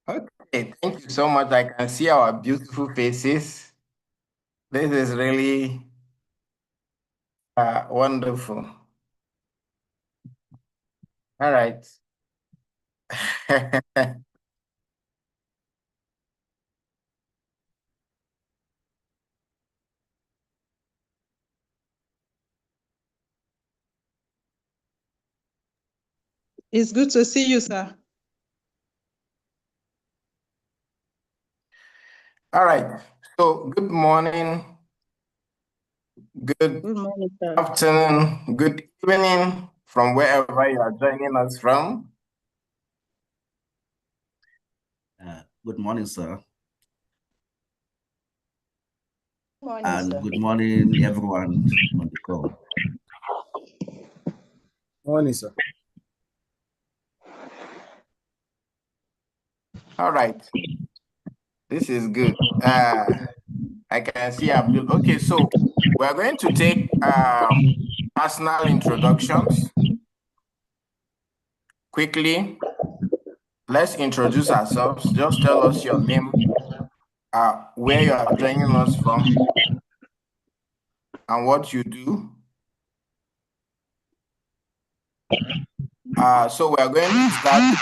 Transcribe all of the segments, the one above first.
Okay, thank you so much. I can see our beautiful faces. This is really wonderful. All right. It's good to see you, sir. All right. So good morning, good Good morning, sir. afternoon, good evening from wherever you are joining us from. Good morning, sir. Good morning, And sir. good morning, everyone on the call. Morning, sir. All right. This is good. I can see Abdul. Okay, so we're going to take personal introductions quickly. Let's introduce ourselves. Just tell us your name, where you are joining us from, and what you do. So we're going to start.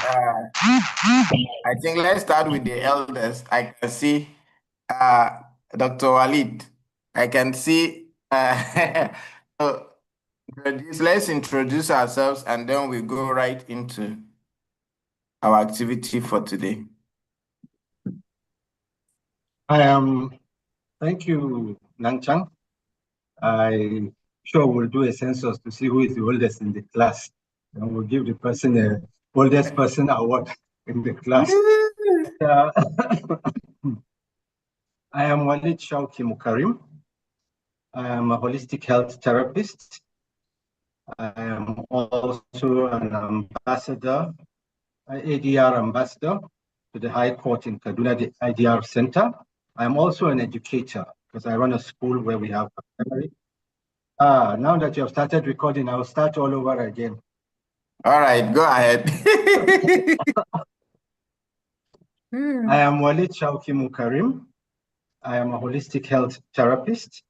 I think let's start with the elders. I can see Dr. Walid. I can see. So let's introduce ourselves and then we go right into our activity for today. Thank you, Nangchang. I sure we'll do a census to see who is the oldest in the class. And we'll give the person the oldest person award in the class. I am Walid Shauki Mukarim. I am a holistic health therapist. I am also an ambassador, ADR ambassador to the High Court in Kaduna, the IDR Center. I'm also an educator because I run a school where we have a family. Now that you have started recording, I'll start all over again. All right, go ahead. I am Walid Shauki Mukarim. I am a holistic health therapist.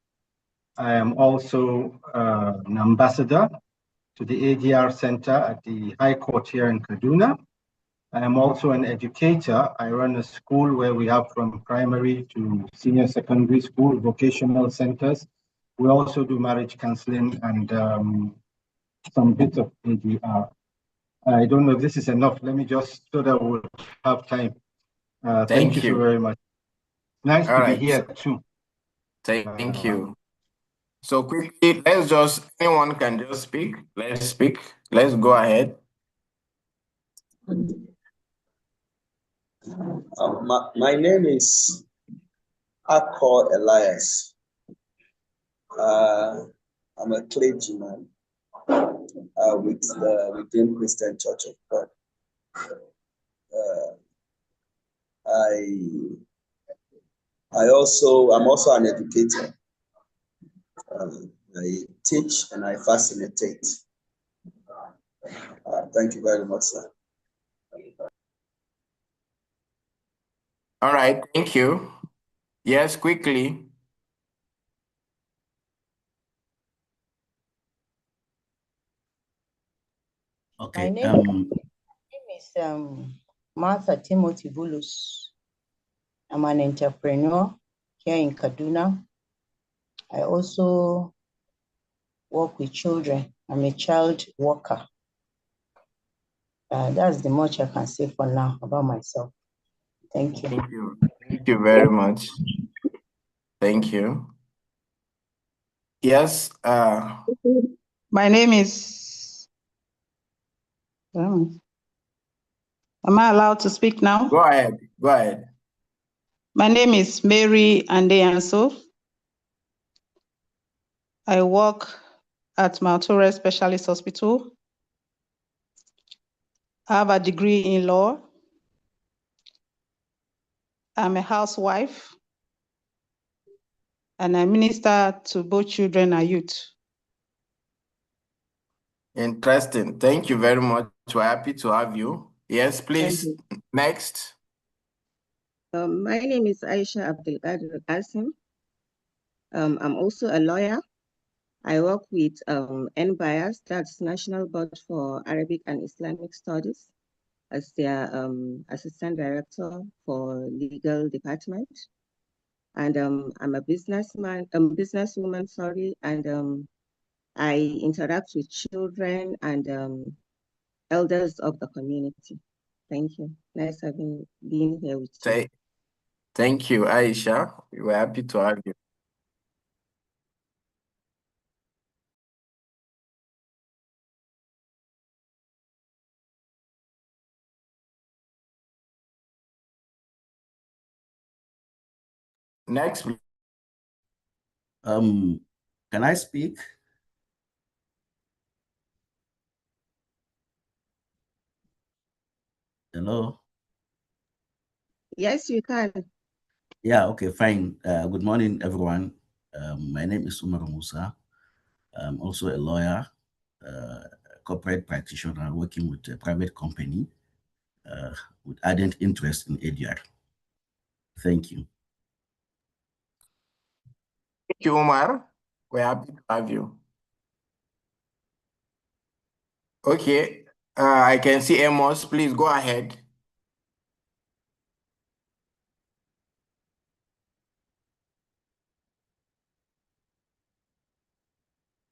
I am also an ambassador to the ADR Center at the High Court here in Kaduna. I am also an educator. I run a school where we have from primary to senior secondary school, vocational centers. We also do marriage counseling and some bits of ADR. I don't know if this is enough. Let me just, so that we'll have time. Thank you so very much. Nice to be here too. Thank you. So quickly, anyone can just speak. Let's speak. Let's go ahead. My name is Akko Elias. I'm a clergyman with the Redeemed Christian Church of God. I'm also an educator. I teach and I facilitate. Thank you very much, sir. All right, thank you. Yes, quickly. Okay. My name is Martha Timothy Bulus. I'm an entrepreneur here in Kaduna. I also work with children. I'm a child worker. That's the much I can say for now about myself. Thank you. Thank you. Thank you very much. Thank you. Yes. My name is. Am I allowed to speak now? Go ahead. Go ahead. My name is Mary Andeyanso. I work at Mount Torres Specialist Hospital. I have a degree in law. I'm a housewife. And I minister to both children and youth. Interesting. Thank you very much. We're happy to have you. Yes, please. Next. My name is Aisha Abdelkader Qasim. I'm also a lawyer. I work with NBIAS, that's National Board for Arabic and Islamic Studies, as their assistant director for legal department. And I'm a businesswoman, sorry, and I interact with children and elders of the community. Thank you. Nice being here with you. Thank you, Aisha. We were happy to have you. Next, please. Can I speak? Hello? Yes, you can. Yeah, okay, fine. Good morning, everyone. My name is Umar Musa. I'm also a lawyer, corporate practitioner working with a private company with ardent interest in ADR. Thank you. Thank you, Umar. We're happy to have you. Okay, I can see Amos. Please go ahead.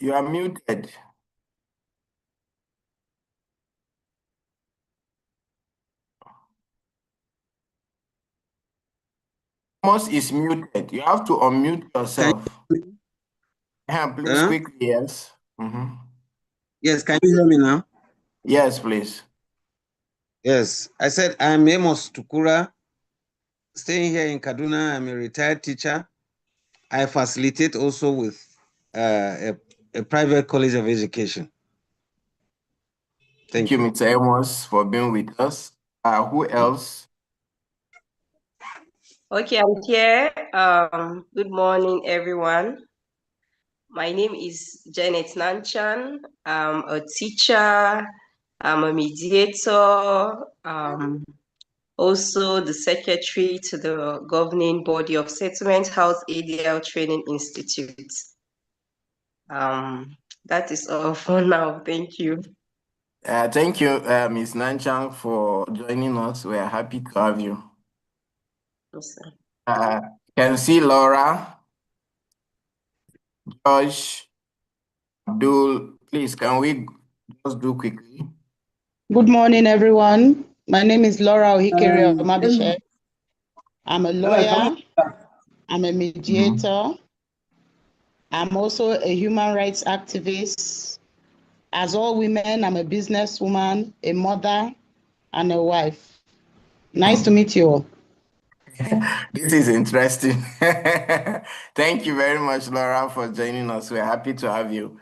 You are muted. Amos is muted. You have to unmute yourself. Please quickly, yes. Yes, can you hear me now? Yes, please. Yes, I said I'm Amos Tukura, staying here in Kaduna. I'm a retired teacher. I facilitate also with a private college of education. Thank you, Mr. Amos, for being with us. Who else? Okay, I'm here. Good morning, everyone. My name is Janet Nanchan. I'm a teacher. I'm a mediator. Also the secretary to the governing body of Settlement House ADL Training Institute. That is all for now. Thank you. Thank you, Ms. Nanchang, for joining us. We are happy to have you. Yes, sir. Can see Laura, Josh, Abdul. Please, can we just do quickly? Good morning, everyone. My name is Laura Ohikere Omabishe. I'm a lawyer. I'm a mediator. I'm also a human rights activist. As all women, I'm a businesswoman, a mother, and a wife. Nice to meet you all. This is interesting. Thank you very much, Laura, for joining us. We're happy to have you.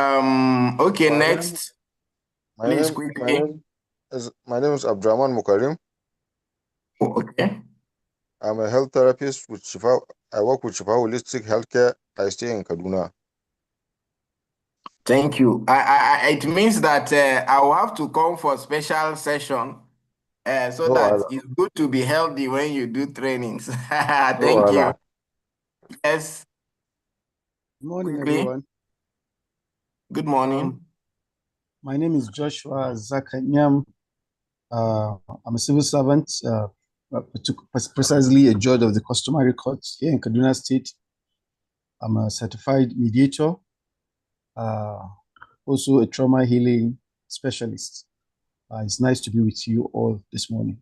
Okay, next. Please, quickly. My name is Abdraman Mukarim. Okay. I'm a health therapist with Shifa. I work with Shifa Holistic Healthcare. I stay in Kaduna. Thank you. It means that I will have to come for a special session so No that other. it's good to be healthy when you do trainings. No Thank you. other. Yes. Good morning, Quickly. everyone. Good morning. My name is Joshua Zakanyam. I'm a civil servant, precisely a judge of the customary court here in Kaduna State. I'm a certified mediator, also a trauma healing specialist. It's nice to be with you all this morning.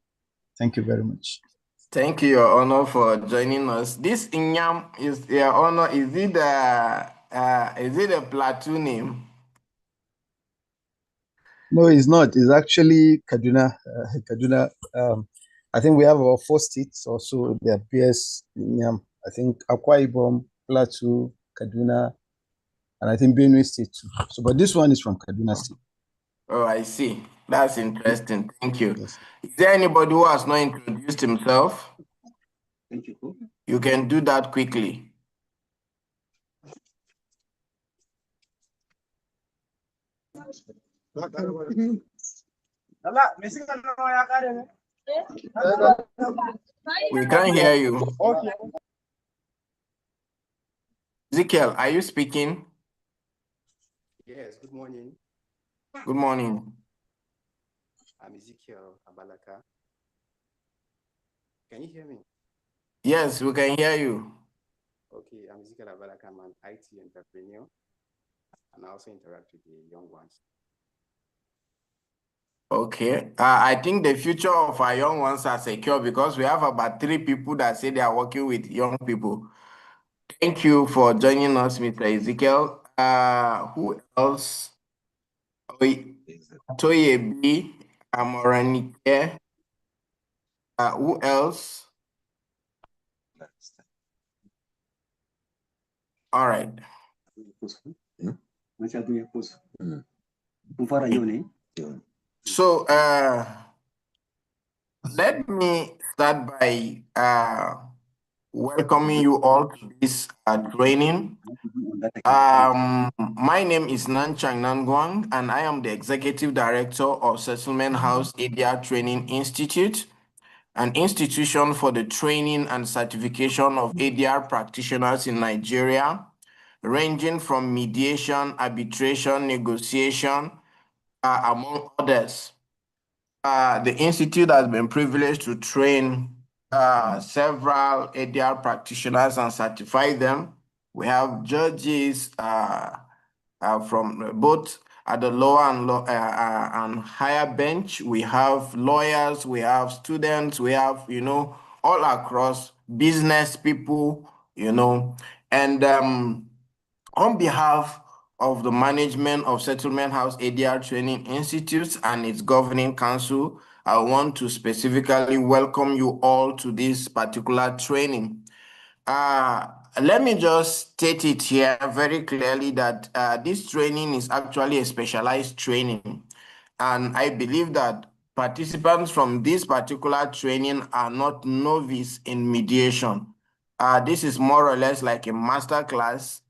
Thank you very much. Thank you, Your Honor, for joining us. This Inyam is Your Honor. Is it a platoon name? No, it's not. It's actually Kaduna. Kaduna. I think we have about 4 states also. There appears Inyam. I think Akwa Ibom, Plateau, Kaduna, and I think Benue State too. So, but this one is from Kaduna State. Oh, I see. That's interesting. Thank you. Yes. Is there anybody who has not introduced himself? Thank you. You can do that quickly. We can't hear you. Okay. Ezekiel, are you speaking? Yes, good morning. Good morning. I'm Ezekiel Abalaka. Can you hear me? Yes, we can hear you. Okay, I'm Ezekiel Abalaka. I'm an IT entrepreneur, and I also interact with the young ones. Okay. I think the future of our young ones are secure because we have about 3 people that say they are working with young people. Thank you for joining us, Mr. Ezekiel. Who else? Toye B. Amoranike. Who else? All right. So let me start by welcoming you all to this training. My name is Nanchang Nangwang, and I am the Executive Director of Settlement House ADR Training Institute, an institution for the training and certification of ADR practitioners in Nigeria, ranging from mediation, arbitration, negotiation, among others. The institute has been privileged to train several ADR practitioners and certify them. We have judges from both at the lower and higher bench. We have lawyers, we have students, we have, all across business people, and on behalf of the management of Settlement House ADR Training Institute and its governing council, I want to specifically welcome you all to this particular training. Let me just state it here very clearly that this training is actually a specialized training. And I believe that participants from this particular training are not novice in mediation. This is more or less like a master class,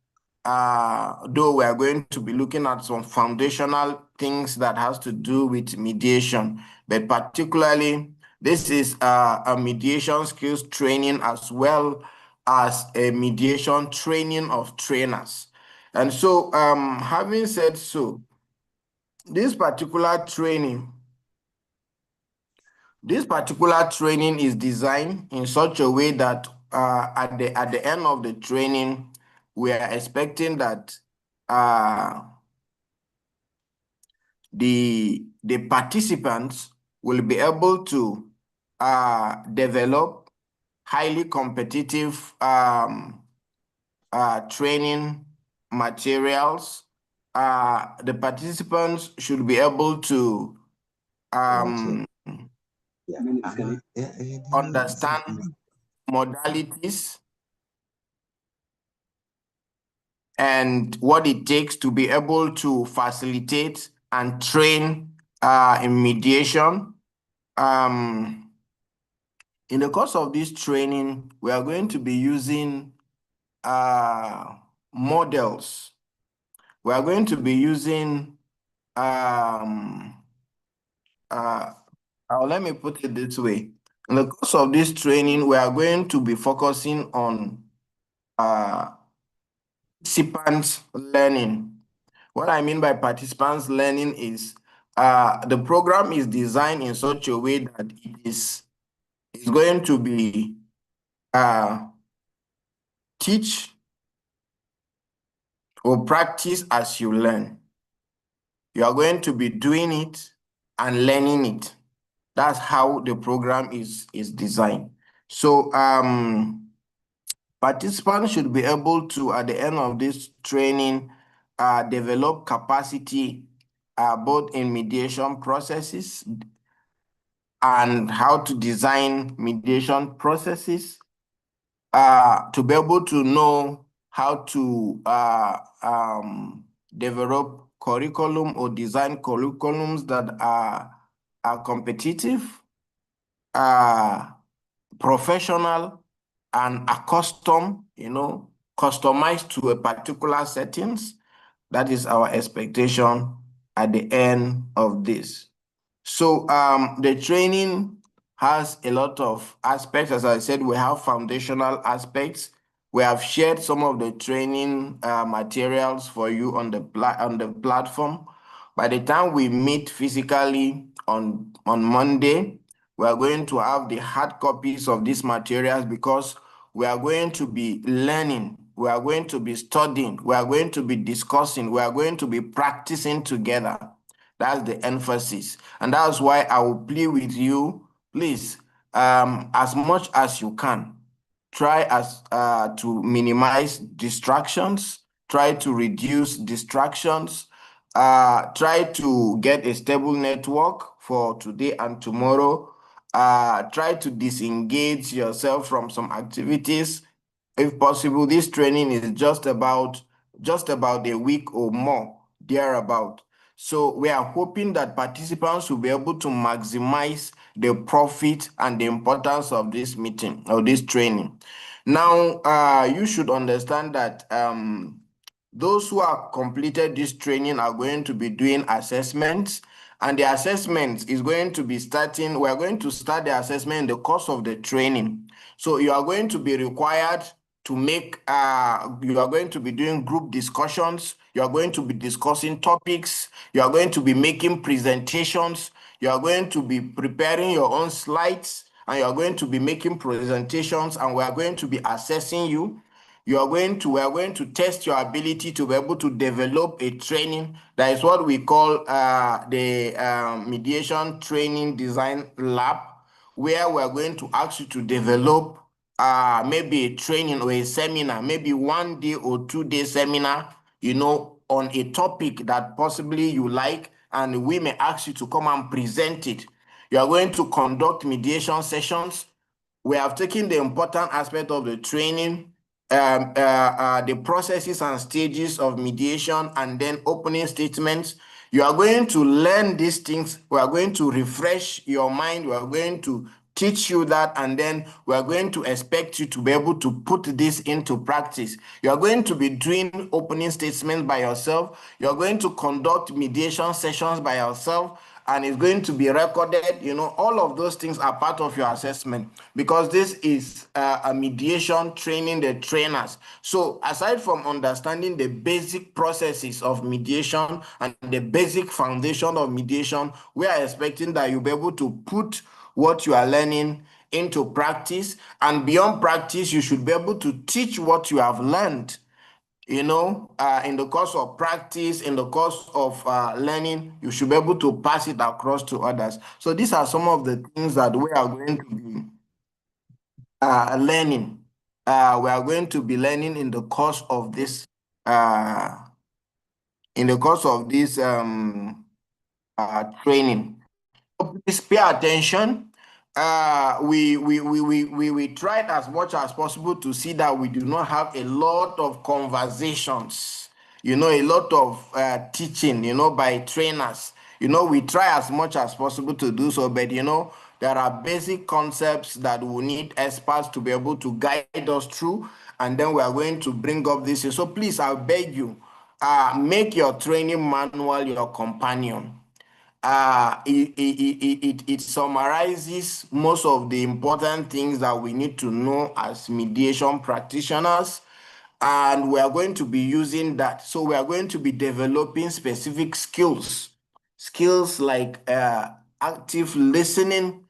though we are going to be looking at some foundational things that has to do with mediation. But particularly, this is a mediation skills training as well as a mediation training of trainers. And so, having said so, this particular training is designed in such a way that at the end of the training, we are expecting that the participants will be able to develop highly competitive training materials. The participants should be able to understand modalities and what it takes to be able to facilitate and train in mediation. In the course of this training, we are going to be using models. We are going to be using, let me put it this way. In the course of this training, we are going to be focusing on participants learning. What I mean by participants learning is the program is designed in such a way that it's going to be teach or practice as you learn. You are going to be doing it and learning it. That's how the program is designed. So participants should be able to, at the end of this training, develop capacity both in mediation processes and how to design mediation processes, to be able to know how to develop curriculum or design curriculums that are competitive, professional, and accustomed, customized to a particular settings. That is our expectation at the end of this. So the training has a lot of aspects. As I said, we have foundational aspects. We have shared some of the training materials for you on the platform. By the time we meet physically on Monday, we are going to have the hard copies of these materials because we are going to be learning, we are going to be studying, we are going to be discussing, we are going to be practicing together. That's the emphasis. And that's why I will plead with you, please, as much as you can, try to minimize distractions, try to reduce distractions, try to get a stable network for today and tomorrow. Try to disengage yourself from some activities. If possible, this training is just about a week or more, thereabout. So we are hoping that participants will be able to maximize the profit and the importance of this meeting or this training. Now, you should understand that those who have completed this training are going to be doing assessments, and the assessment is going to be starting. We are going to start the assessment in the course of the training. So you are going to be required to make, you are going to be doing group discussions. You are going to be discussing topics. You are going to be making presentations. You are going to be preparing your own slides, and you are going to be making presentations, and we are going to be assessing you. We are going to test your ability to be able to develop a training. That is what we call the Mediation Training Design Lab, where we are going to ask you to develop maybe a training or a seminar, maybe 1 day or 2 day seminar, on a topic that possibly you like, and we may ask you to come and present it. You are going to conduct mediation sessions. We have taken the important aspect of the training, the processes and stages of mediation, and then opening statements. You are going to learn these things. We are going to refresh your mind. We are going to teach you that, and then we are going to expect you to be able to put this into practice. You are going to be doing opening statements by yourself. You are going to conduct mediation sessions by yourself, and it's going to be recorded. All of those things are part of your assessment, because this is a mediation training the trainers. So aside from understanding the basic processes of mediation and the basic foundation of mediation, we are expecting that you'll be able to put what you are learning into practice, and beyond practice, you should be able to teach what you have learned. In the course of practice, in the course of learning, you should be able to pass it across to others. So these are some of the things that we are going to be learning. We are going to be learning in the course of this training. Please pay attention. We tried as much as possible to see that we do not have a lot of conversations, a lot of teaching, by trainers. We try as much as possible to do so, but there are basic concepts that we need experts to be able to guide us through, and then we are going to bring up this. So please, I beg you, make your training manual your companion. It summarizes most of the important things that we need to know as mediation practitioners, and we are going to be using that. So we are going to be developing specific skills like active listening,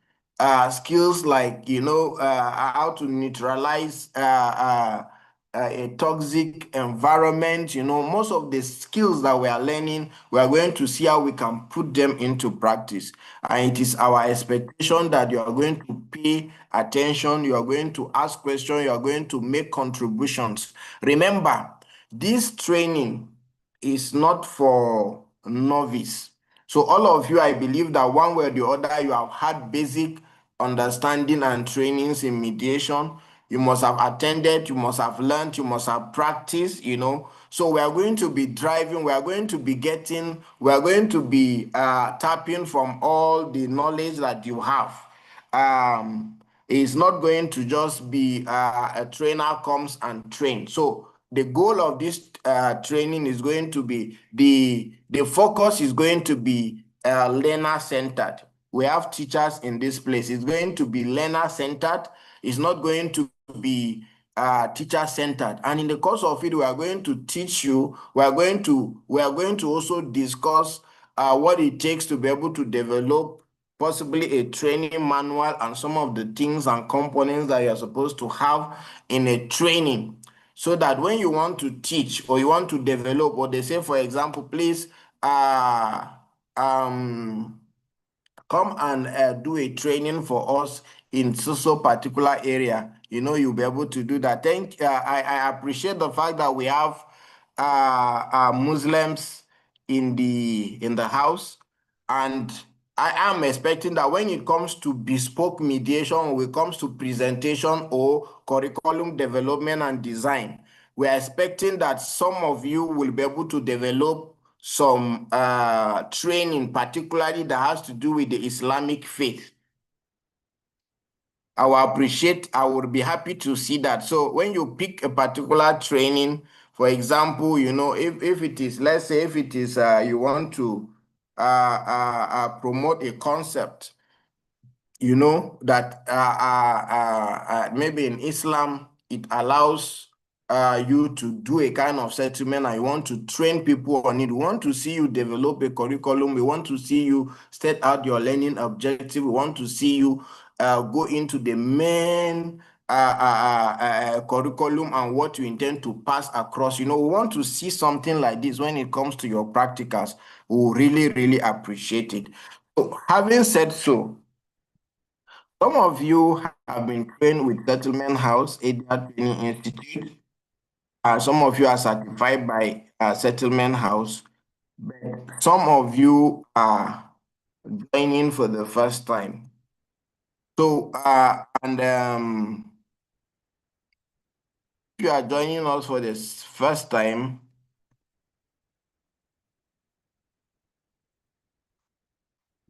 skills like how to neutralize a toxic environment. Most of the skills that we are learning, we are going to see how we can put them into practice. And it is our expectation that you are going to pay attention, you are going to ask questions, you are going to make contributions. Remember, this training is not for novice. So all of you, I believe that one way or the other, you have had basic understanding and trainings in mediation. You must have attended, you must have learned, you must have practiced, So we are going to be driving, we are going to be tapping from all the knowledge that you have. It's not going to just be a trainer comes and trains. So the goal of this training is going to be, the focus is going to be learner-centered. we have teachers in this place. It's going to be learner-centered. It's not going to be teacher-centered. And in the course of it, we are going to teach you. We are going to also discuss what it takes to be able to develop possibly a training manual and some of the things and components that you're supposed to have in a training, so that when you want to teach or you want to develop, or they say, for example, please come and do a training for us in so particular area, you'll be able to do that. I appreciate the fact that we have Muslims in the house, and I am expecting that when it comes to bespoke mediation, or when it comes to presentation or curriculum development and design, we are expecting that some of you will be able to develop some training, particularly that has to do with the Islamic faith. I would be happy to see that. So when you pick a particular training, for example, if it is, let's say, if it is you want to promote a concept, that maybe in Islam, it allows you to do a kind of settlement, and you want to train people on it. We want to see you develop a curriculum. We want to see you set out your learning objective. We want to see you go into the main curriculum and what you intend to pass across. We want to see something like this when it comes to your practicals. We really, really appreciate it. So having said so, some of you have been trained with Settlement House, ADR Training Institute. Some of you are certified by Settlement House. But some of you are joining for the first time. So, if you are joining us for the first time,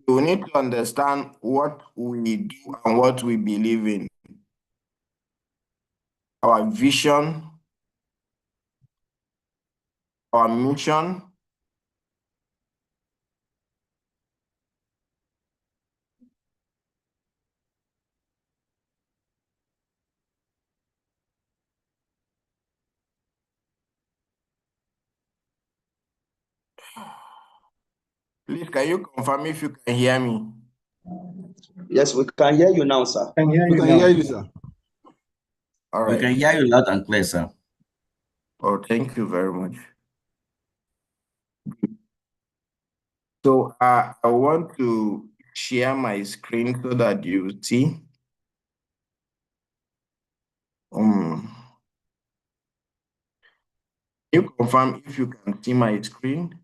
you need to understand what we do and what we believe in. Our vision, our mission, please, can you confirm if you can hear me? Yes, we can hear you now, sir. We can hear you, sir. All We right. can hear you loud and clear, sir. Oh, thank you very much. So I want to share my screen so that you see. You confirm if you can see my screen?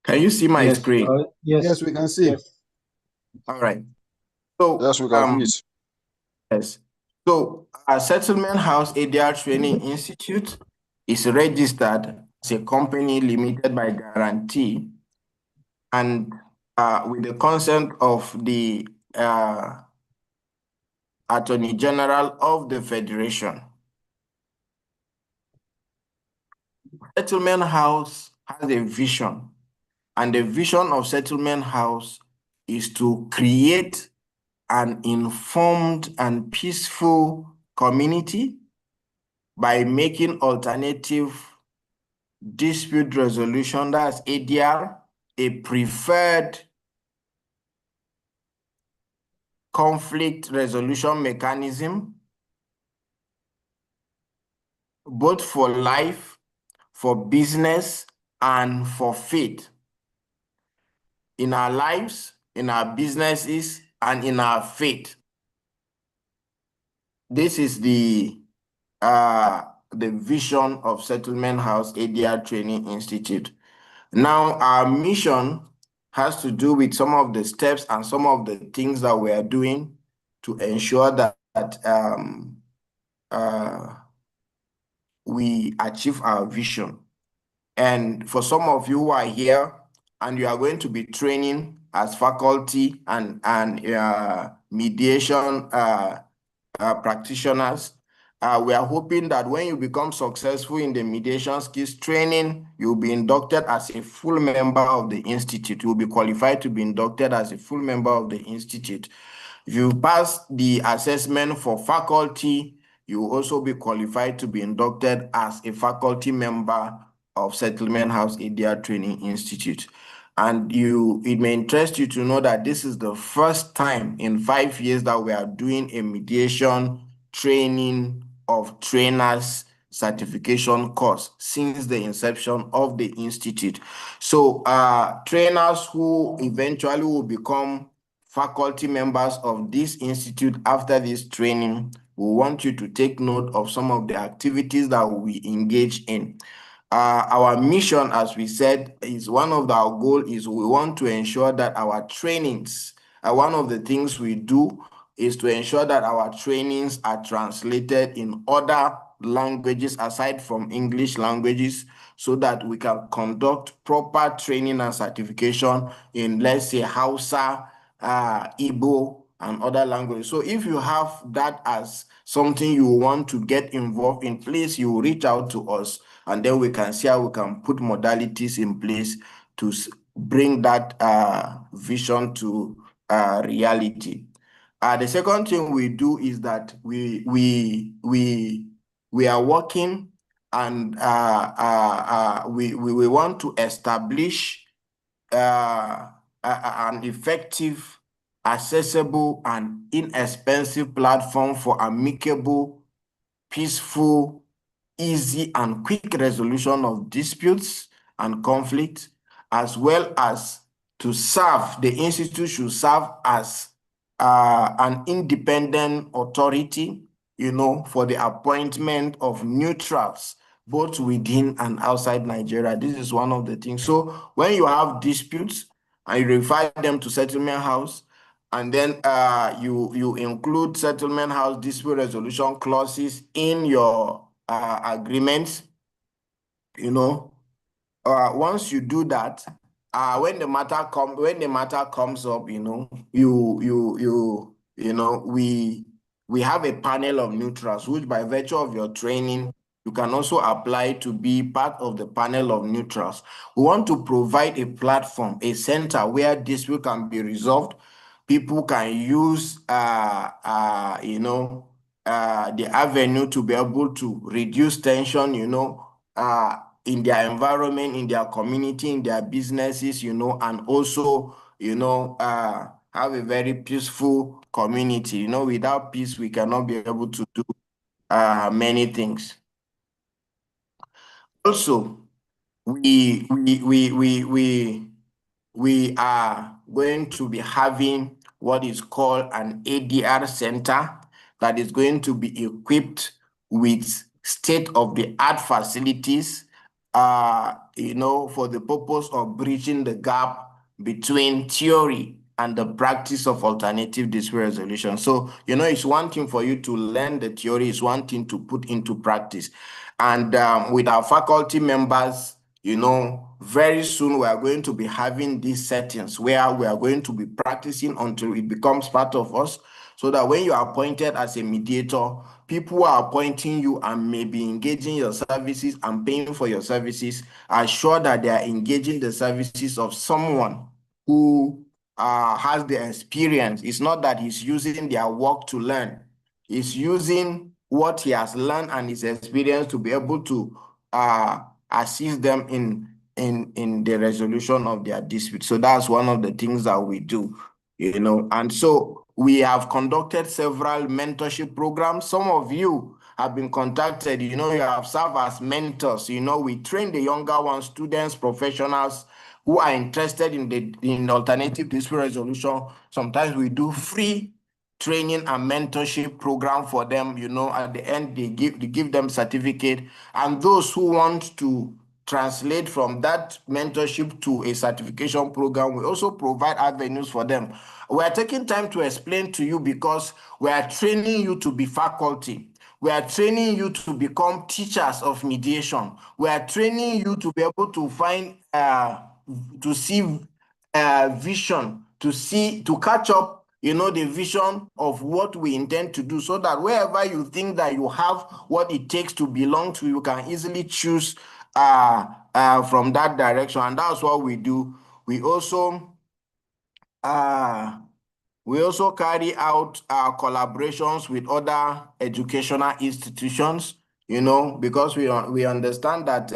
Can you see my screen? Yes, we can see. All right. So Yes, we can see it. yes. So Settlement House ADR Training Institute is registered as a company limited by guarantee, and with the consent of the Attorney General of the Federation. Settlement House has a vision, and the vision of Settlement House is to create an informed and peaceful community by making alternative dispute resolution, that's ADR, a preferred conflict resolution mechanism, both for life, for business, and for faith. In our lives, in our businesses, and in our faith. This is the vision of Settlement House ADR Training Institute. Now, our mission has to do with some of the steps and some of the things that we are doing to ensure that we achieve our vision. And for some of you who are here and you are going to be training as faculty and mediation practitioners, We are hoping that when you become successful in the mediation skills training, you'll be inducted as a full member of the institute. You'll be qualified to be inducted as a full member of the institute. If you pass the assessment for faculty, you will also be qualified to be inducted as a faculty member of Settlement House ADR Training Institute. And it may interest you to know that this is the first time in 5 years that we are doing a mediation training of trainers certification course since the inception of the institute. So trainers who eventually will become faculty members of this institute after this training, we want you to take note of some of the activities that we engage in. Our mission, as we said, is one of our goals is we want to ensure that our trainings, one of the things we do is to ensure that our trainings are translated in other languages aside from English languages so that we can conduct proper training and certification in, let's say, Hausa, Igbo, and other languages. So if you have that as something you want to get involved in, please, you reach out to us, and then we can see how we can put modalities in place to bring that vision to reality. The second thing we do is that we are working, and we want to establish an effective, accessible, and inexpensive platform for amicable, peaceful, easy, and quick resolution of disputes and conflicts, as well as to serve, the institute should serve as an independent authority, for the appointment of neutrals, both within and outside Nigeria. This is one of the things. So when you have disputes and you refer them to Settlement House, and then you include Settlement House dispute resolution clauses in your agreements, once you do that, when the matter comes up, we have a panel of neutrals, which by virtue of your training, you can also apply to be part of the panel of neutrals. We want to provide a platform, a center where dispute can be resolved. People can use, the avenue to be able to reduce tension, in their environment, in their community, in their businesses, and also, have a very peaceful community. Without peace, we cannot be able to do many things. Also, we are going to be having what is called an ADR center that is going to be equipped with state-of-the-art facilities, for the purpose of bridging the gap between theory and the practice of alternative dispute resolution. So, it's one thing for you to learn the theory, it's one thing to put into practice. And with our faculty members, very soon we are going to be having these settings where we are going to be practicing until it becomes part of us, so that when you are appointed as a mediator, people who are appointing you and may be engaging your services and paying for your services are sure that they are engaging the services of someone who has the experience. It's not that he's using their work to learn. He's using what he has learned and his experience to be able to assist them in the resolution of their dispute. So that's one of the things that we do, And so we have conducted several mentorship programs. Some of you have been contacted, you have served as mentors. We train the younger ones, students, professionals who are interested in alternative dispute resolution. Sometimes we do free training and mentorship program for them. At the end, they give them certificate. And those who want to translate from that mentorship to a certification program, we also provide avenues for them. We are taking time to explain to you because we are training you to be faculty. We are training you to become teachers of mediation. We are training you to be able to to see vision, to catch up the vision of what we intend to do, so that wherever you think that you have what it takes to belong to, you can easily choose from that direction. And that's what we do. We also carry out collaborations with other educational institutions, because we understand that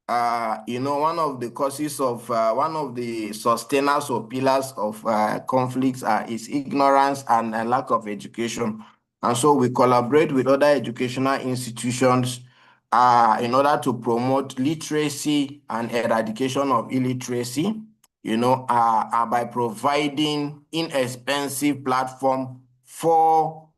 one of the causes of one of the sustainers or pillars of conflicts is ignorance and a lack of education. And so we collaborate with other educational institutions in order to promote literacy and eradication of illiteracy, by providing inexpensive platform for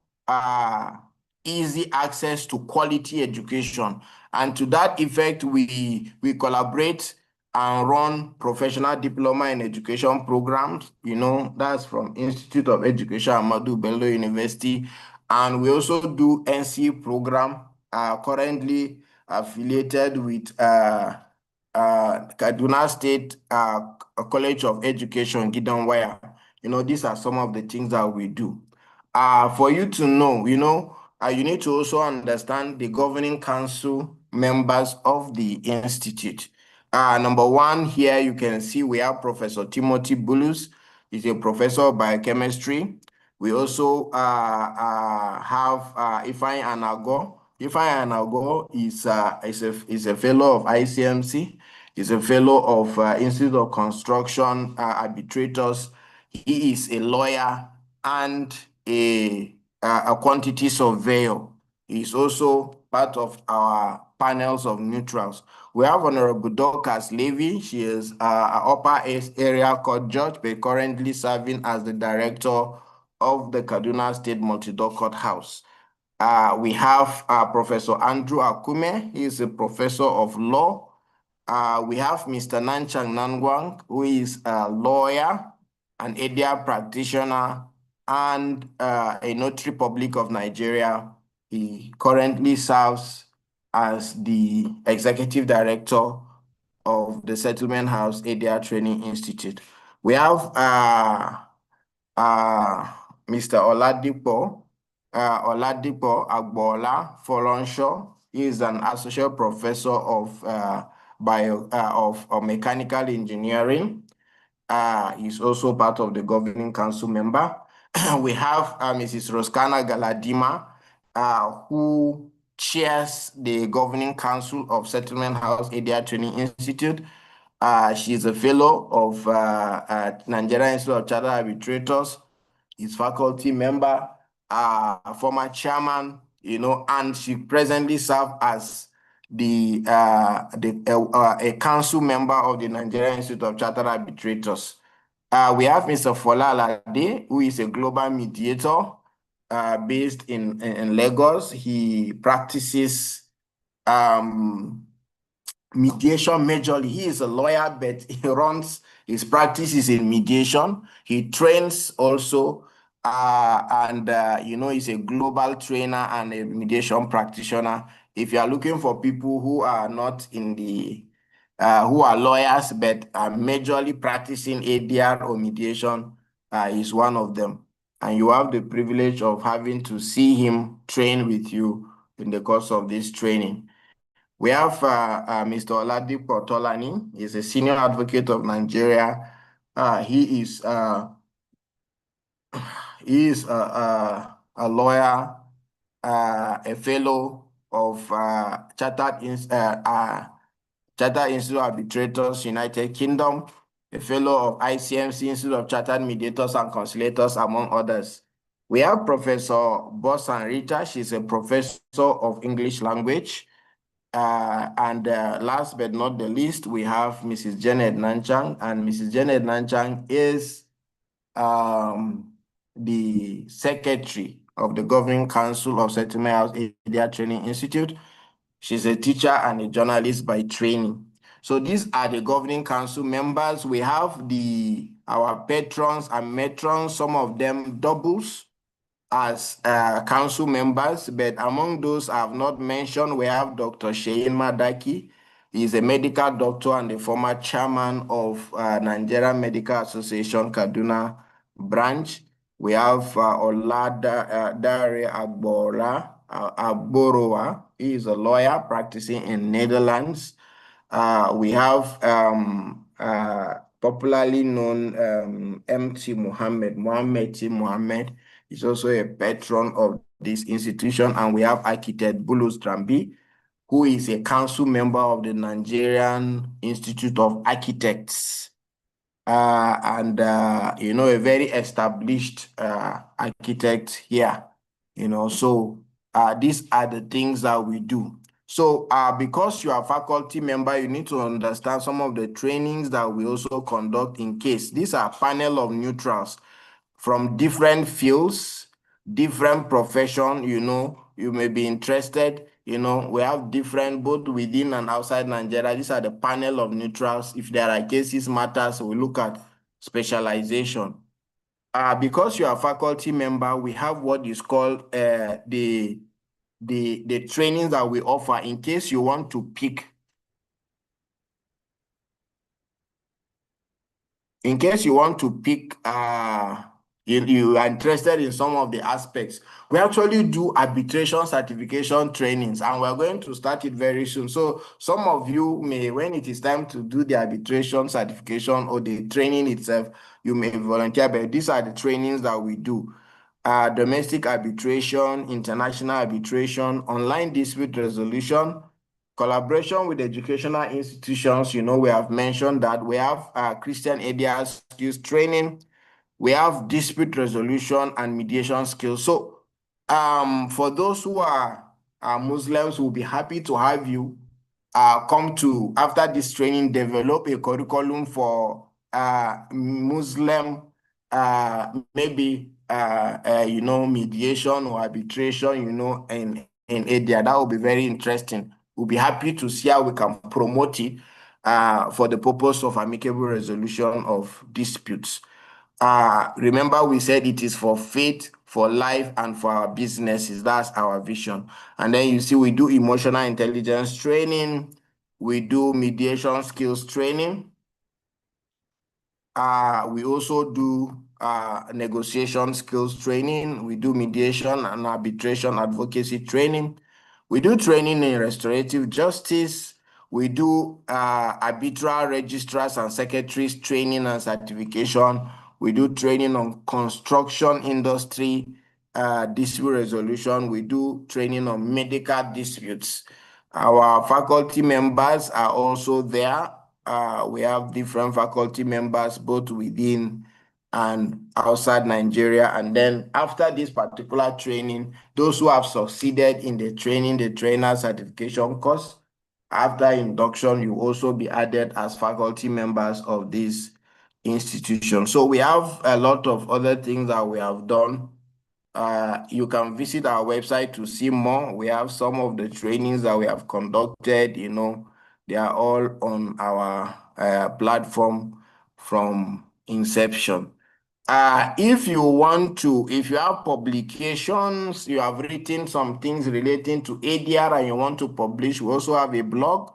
easy access to quality education. And to that effect, we collaborate and run professional diploma in education programs. That's from Institute of Education, Ahmadu Bello University. And we also do NC program, currently affiliated with Kaduna State College of Education, Gideon Wire. These are some of the things that we do. For you to know, you need to also understand the governing council members of the institute. Number one, here you can see we have Professor Timothy Bulus. He's a professor of biochemistry. We also have Ifeanyi Anago. Ifeanyi Anago is a fellow of ICMC. He's a fellow of Institute of Construction Arbitrators. He is a lawyer and a quantity surveyor. He's also part of our panels of neutrals. We have Honorable Dorcas Levy. She is an Upper East Area Court judge, but currently serving as the director of the Kaduna State Multi-Door Courthouse. We have Professor Andrew Akume. He is a professor of law. We have Mr. Nanchang Nangwang, who is a lawyer, an ADR practitioner, and a notary public of Nigeria. He currently serves as the executive director of the Settlement House ADR Training Institute. We have Mr. Oladipo Agbola Folonsho. He is an associate professor of mechanical engineering. He's also part of the governing council member. We have Mrs. Roskana Galadima, who chairs the governing council of Settlement House ADR Training Institute. She's a fellow of Nigeria Institute of Chartered Arbitrators. He's faculty member, former chairman, and she presently serves as a council member of the Nigerian Institute of Chartered Arbitrators. We have Mr. Fola Alade, who is a global mediator based in Lagos. He practices mediation majorly. He is a lawyer, but he runs his practices in mediation. He trains also, and he's a global trainer and a mediation practitioner. If you are looking for people who are not in the who are lawyers but are majorly practicing ADR or mediation, is one of them. And you have the privilege of having to see him train with you in the course of this training. We have Mr. Oladipo Tolani. He's a senior advocate of Nigeria. He is a lawyer, a fellow of Chartered Institute of Arbitrators, United Kingdom, a fellow of ICMC, Institute of Chartered Mediators and Conciliators, among others. We have Professor Bosan Rita. She's a professor of English language. And last but not the least, we have Mrs. Janet Nanchang, and Mrs. Janet Nanchang is the secretary of the Governing Council of Settlement House ADR Training Institute. She's a teacher and a journalist by training. So these are the Governing Council members. We have our patrons and matrons, some of them doubles as council members, but among those I have not mentioned, we have Dr. Sheyin Madaki. He's a medical doctor and the former chairman of Nigerian Medical Association Kaduna branch. We have Oladare Agborowa. He is a lawyer practicing in Netherlands. We have popularly known MT Mohammed T. Mohammed. He's also a patron of this institution. And we have architect Bulus Drambi, who is a council member of the Nigerian Institute of Architects. And a very established architect here, so these are the things that we do. So because you are a faculty member, you need to understand some of the trainings that we also conduct in case. These are a panel of neutrals from different fields, different profession, you may be interested. We have different, both within and outside Nigeria. These are the panel of neutrals. If there are cases matters, we look at specialization. Because you are a faculty member, we have what is called the trainings that we offer in case you want to pick. In case you want to pick, you are interested in some of the aspects, we actually do arbitration certification trainings, and we're going to start it very soon. So some of you may, when it is time to do the arbitration certification or the training itself, you may volunteer, but these are the trainings that we do. Domestic arbitration, international arbitration, online dispute resolution, collaboration with educational institutions. We have mentioned that we have Christian ADR skills training, we have dispute resolution and mediation skills. So for those who are Muslims, we'll be happy to have you come to, after this training, develop a curriculum for Muslim, maybe mediation or arbitration, in ADR. That will be very interesting. We'll be happy to see how we can promote it for the purpose of amicable resolution of disputes. Remember, we said it is for faith, for life, and for our businesses. That's our vision. And then you see, we do emotional intelligence training. We do mediation skills training. We also do negotiation skills training. We do mediation and arbitration advocacy training. We do training in restorative justice. We do arbitral registrars and secretaries training and certification. We do training on construction industry dispute resolution. We do training on medical disputes. Our faculty members are also there. We have different faculty members both within and outside Nigeria. And then after this particular training, those who have succeeded in the training, the trainer certification course, after induction, you also be added as faculty members of this institution. So we have a lot of other things that we have done. You can visit our website to see more. We have some of the trainings that we have conducted, they are all on our platform from inception. If you have publications, you have written some things relating to ADR and you want to publish, we also have a blog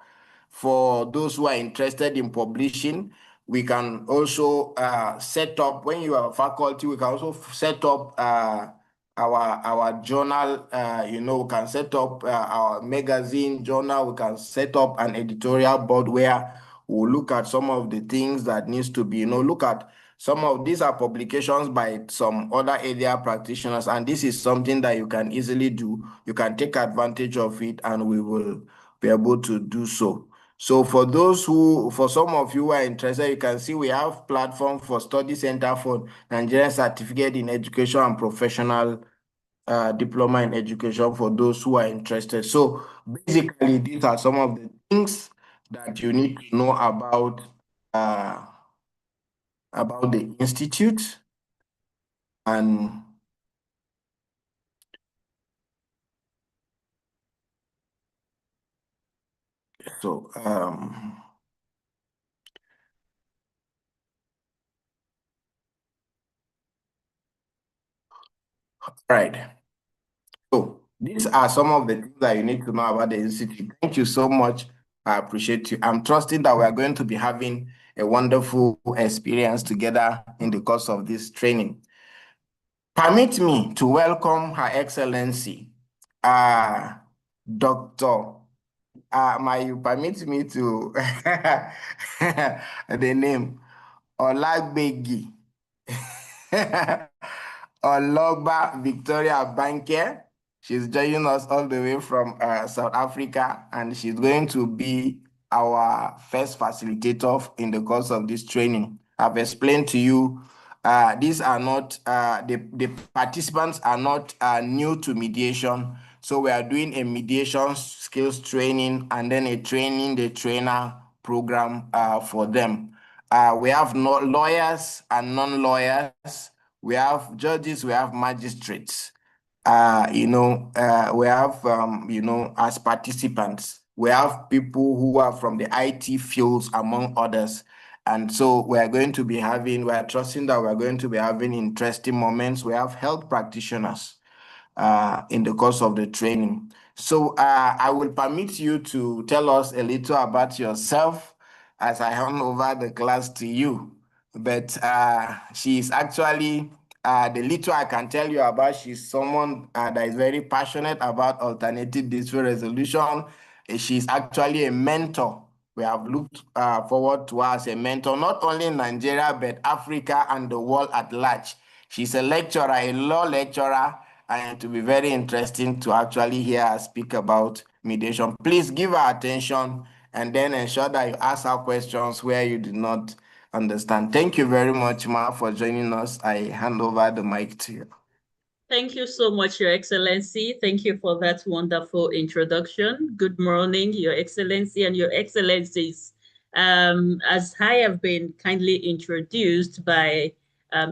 for those who are interested in publishing. We can also set up, when you are a faculty, we can also set up our journal. We can set up our magazine journal. We can set up an editorial board where we'll look at some of the things that needs to be, look at some of these are publications by some other area practitioners, and this is something that you can easily do. You can take advantage of it, and we will be able to do so. So for some of you who are interested, you can see we have platform for Study Center for Nigerian Certificate in Education and Professional Diploma in Education for those who are interested. So basically, these are some of the things that you need to know about the institute. And so right. So these are some of the things that you need to know about the institute. Thank you so much. I appreciate you. I'm trusting that we are going to be having a wonderful experience together in the course of this training. permit me to welcome Her Excellency, Dr. You permit me to the name Olagbegi Ologba Victoria Banke. She's joining us all the way from South Africa, and she's going to be our first facilitator in the course of this training. I've explained to you, these are not, the participants are not new to mediation. So we are doing a mediation skills training and then a training the trainer program for them. We have lawyers and non-lawyers. We have judges, we have magistrates. We have, as participants, we have people who are from the IT fields, among others. And so we are trusting that we are going to be having interesting moments. We have health practitioners in the course of the training. So I will permit you to tell us a little about yourself as I hand over the class to you. But she is actually, the little I can tell you about, she's someone that is very passionate about alternative dispute resolution. She's actually a mentor. We have looked forward to her as a mentor, not only in Nigeria, but Africa and the world at large. She's a lecturer, a law lecturer, and it will be very interesting to actually hear her speak about mediation. Please give her attention and then ensure that you ask her questions where you do not understand. Thank you very much, Ma, for joining us. I hand over the mic to you. Thank you so much, Your Excellency. Thank you for that wonderful introduction. Good morning, Your Excellency and Your Excellencies. As I have been kindly introduced by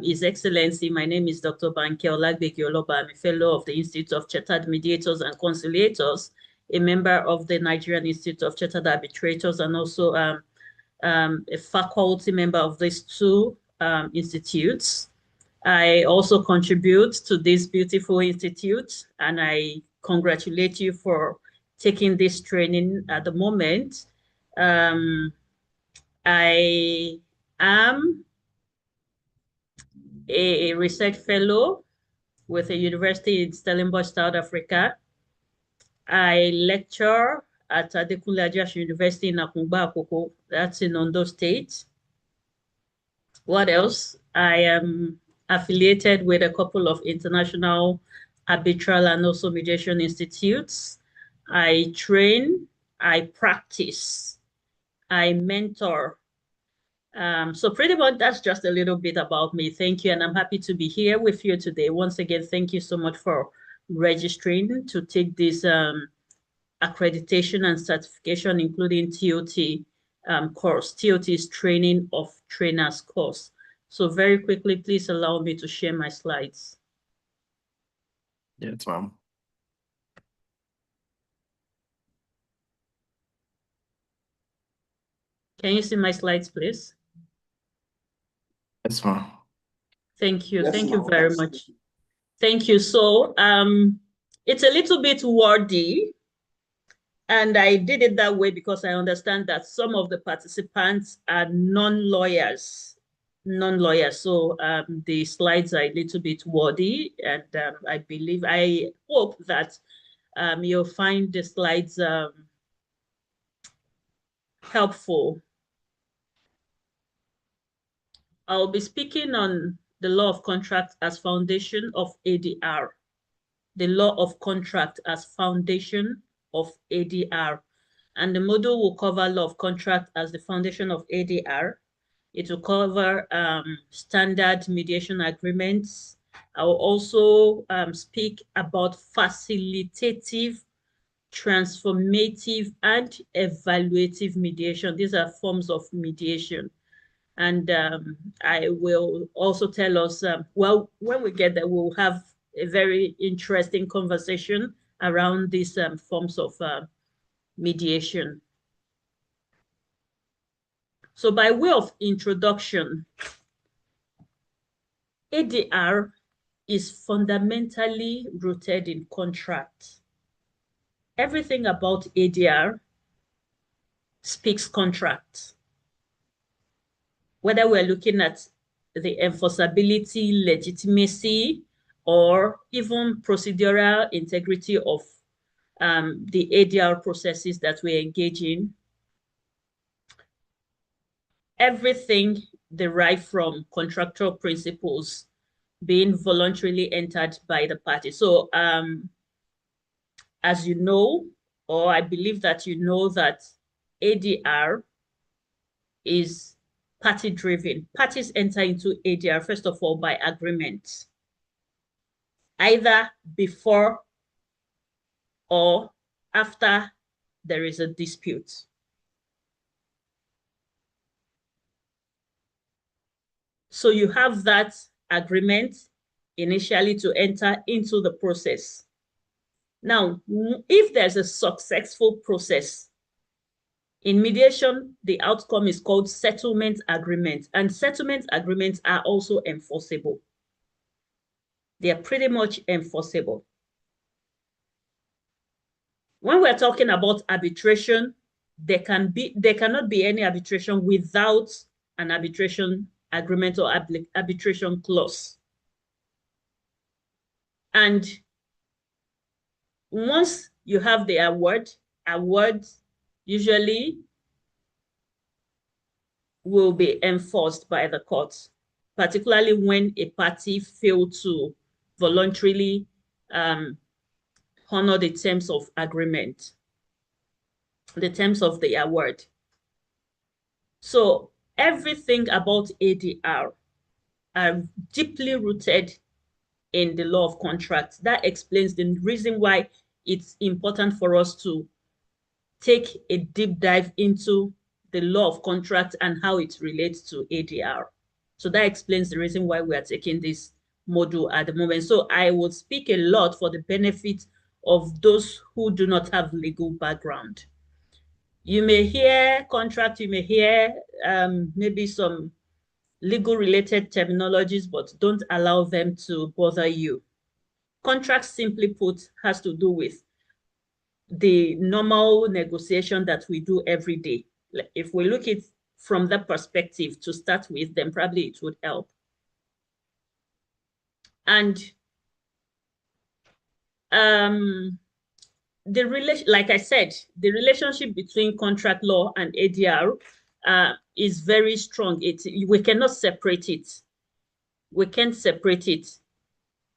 His Excellency, my name is Dr. Banke Olagbegi Oloba. I'm a fellow of the Institute of Chartered Mediators and Conciliators, a member of the Nigerian Institute of Chartered Arbitrators, and also a faculty member of these two institutes. I also contribute to this beautiful institute, and I congratulate you for taking this training at the moment. I am a research fellow with a university in Stellenbosch, South Africa. I lecture at Adekunle Ajasin University in Akungba Akoko, that's in Ondo State. What else? I am affiliated with a couple of international arbitral and also mediation institutes. I train, I practice, I mentor. So pretty much that's just a little bit about me. Thank you. And I'm happy to be here with you today. Once again, thank you so much for registering to take this accreditation and certification, including TOT course. TOT is Training of Trainers course. So very quickly, please allow me to share my slides. Yes, ma'am. Can you see my slides, please? Yes, ma'am. Thank you. Yes, Thank you ma'am. very much. Thank you. So it's a little bit wordy, and I did it that way because I understand that some of the participants are non-lawyers. So the slides are a little bit wordy, and I hope that you'll find the slides helpful. I'll be speaking on the law of contract as foundation of ADR. The law of contract as foundation of ADR. And the module will cover law of contract as the foundation of ADR. It will cover standard mediation agreements. I will also speak about facilitative, transformative, and evaluative mediation. These are forms of mediation. And I will also tell us, well, when we get there, we'll have a very interesting conversation around these forms of mediation. So by way of introduction, ADR is fundamentally rooted in contract. Everything about ADR speaks contract. Whether we're looking at the enforceability, legitimacy or even procedural integrity of the ADR processes that we engage in. Everything derived from contractual principles being voluntarily entered by the party. So as you know, or I believe that you know, that ADR is party driven. Parties enter into ADR, first of all, by agreement, either before or after there is a dispute. So you have that agreement initially to enter into the process. Now, if there's a successful process, in mediation, the outcome is called settlement agreement, and settlement agreements are also enforceable. They are pretty much enforceable. When we're talking about arbitration, there cannot be any arbitration without an arbitration agreement or arbitration clause. And once you have the award usually will be enforced by the court, particularly when a party failed to voluntarily honor the terms of agreement, the terms of the award. So everything about ADR are deeply rooted in the law of contracts. That explains the reason why it's important for us to take a deep dive into the law of contract and how it relates to ADR. So that explains the reason why we are taking this module at the moment. So I would speak a lot for the benefit of those who do not have legal background. You may hear contract, you may hear maybe some legal related terminologies, but don't allow them to bother you. Contract, simply put, has to do with the normal negotiation that we do every day. If we look at it from that perspective to start with, then probably it would help. And like I said, the relationship between contract law and ADR is very strong. We cannot separate it. We can't separate it.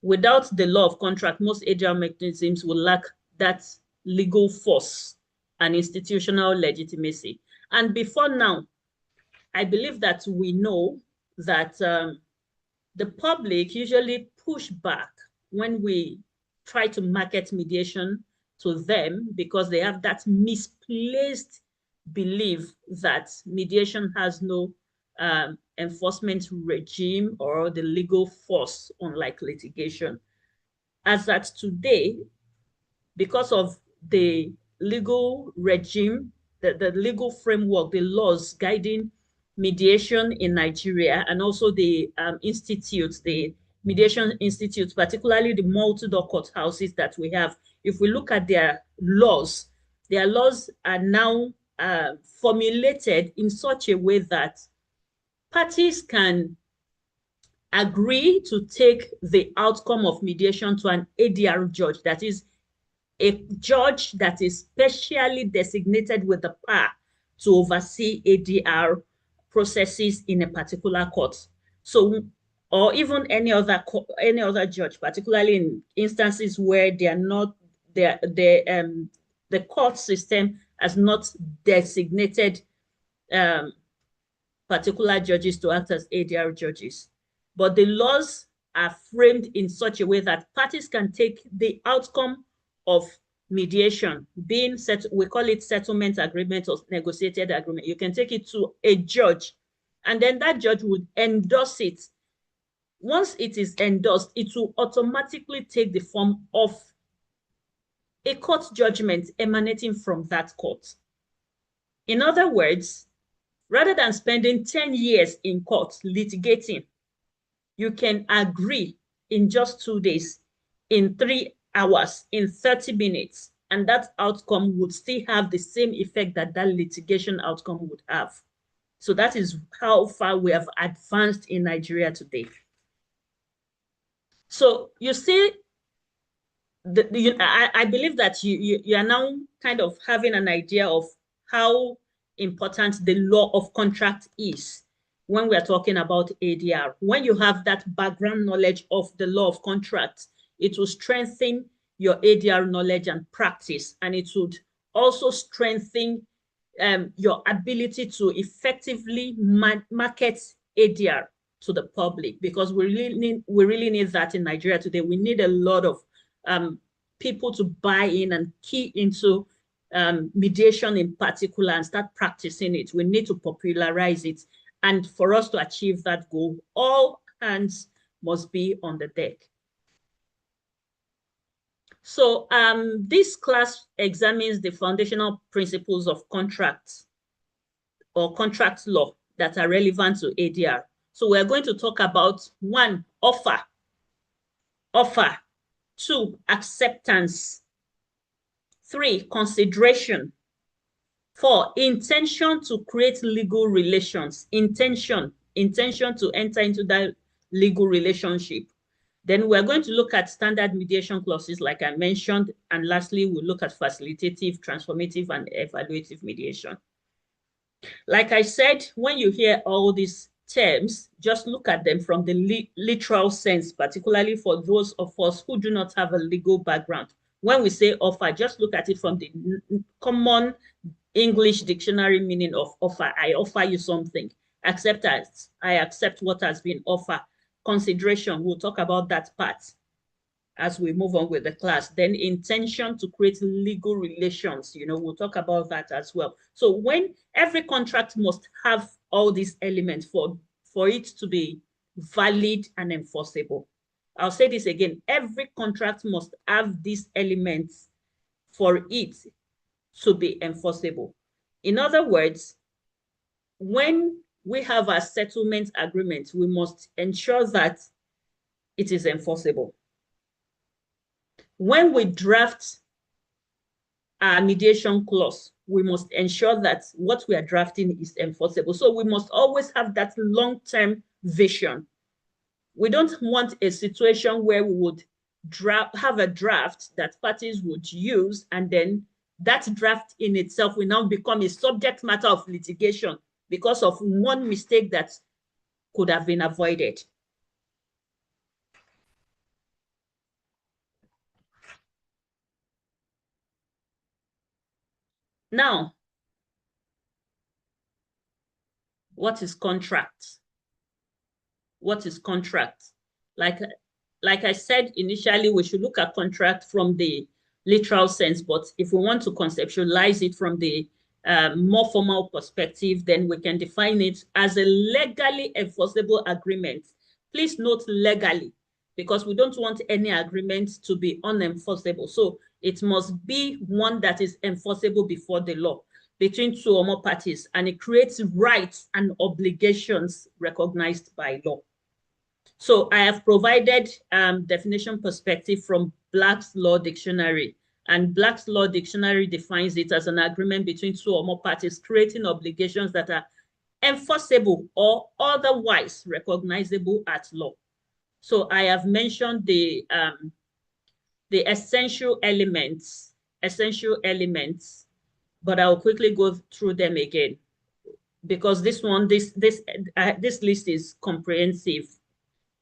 Without the law of contract, most ADR mechanisms will lack that legal force and institutional legitimacy. And before now, I believe that we know that the public usually push back when we try to market mediation to them, because they have that misplaced belief that mediation has no enforcement regime or the legal force, unlike litigation. As at today, because of the legal regime, the legal framework, the laws guiding mediation in Nigeria, and also the institutes, the mediation institutes, particularly the multi-door courthouses that we have, if we look at their laws are now formulated in such a way that parties can agree to take the outcome of mediation to an ADR judge, that is a judge that is specially designated with the power to oversee ADR processes in a particular court. So, or even any other judge, particularly in instances where they are not, the court system has not designated particular judges to act as ADR judges. But the laws are framed in such a way that parties can take the outcome of mediation, being set, we call it settlement agreement or negotiated agreement. You can take it to a judge, and then that judge would endorse it. Once it is endorsed, it will automatically take the form of a court judgment emanating from that court. In other words, rather than spending 10 years in court litigating, you can agree in just 2 days, in 3 hours, in 30 minutes, and that outcome would still have the same effect that that litigation outcome would have. So that is how far we have advanced in Nigeria today. So you see, I believe that you are now kind of having an idea of how important the law of contract is when we are talking about ADR. When you have that background knowledge of the law of contract, it will strengthen your ADR knowledge and practice, and it would also strengthen your ability to effectively market ADR to the public, because we really need that in Nigeria today. We need a lot of people to buy in and key into mediation in particular and start practicing it. We need to popularize it. And for us to achieve that goal, all hands must be on the deck. So this class examines the foundational principles of contracts or contract law that are relevant to ADR. So we're going to talk about 1, offer. 2, acceptance. 3, consideration. 4, intention to create legal relations. Intention to enter into that legal relationship. Then we're going to look at standard mediation clauses, like I mentioned. And lastly, we'll look at facilitative, transformative, and evaluative mediation. Like I said, when you hear all these terms, just look at them from the literal sense, particularly for those of us who do not have a legal background. When we say offer, just look at it from the common English dictionary meaning of offer. I offer you something. Acceptance, I accept what has been offered. Consideration, we'll talk about that part as we move on with the class. Then intention to create legal relations, we'll talk about that as well. So when every contract must have all these elements for it to be valid and enforceable. I'll say this again, every contract must have these elements for it to be enforceable. In other words, when we have a settlement agreement, we must ensure that it is enforceable. When we draft a mediation clause, we must ensure that what we are drafting is enforceable. So we must always have that long-term vision. We don't want a situation where we would have a draft that parties would use, and then that draft in itself will now become a subject matter of litigation because of one mistake that could have been avoided. Now, what is contract? What is contract? Like I said initially, we should look at contract from the literal sense, but if we want to conceptualize it from the more formal perspective, then we can define it as a legally enforceable agreement. Please note legally, because we don't want any agreement to be unenforceable. So it must be one that is enforceable before the law between 2 or more parties, and it creates rights and obligations recognized by law. So I have provided definition perspective from Black's Law Dictionary, and Black's Law Dictionary defines it as an agreement between 2 or more parties creating obligations that are enforceable or otherwise recognizable at law. So I have mentioned the essential elements, but I'll quickly go through them again, because this list is comprehensive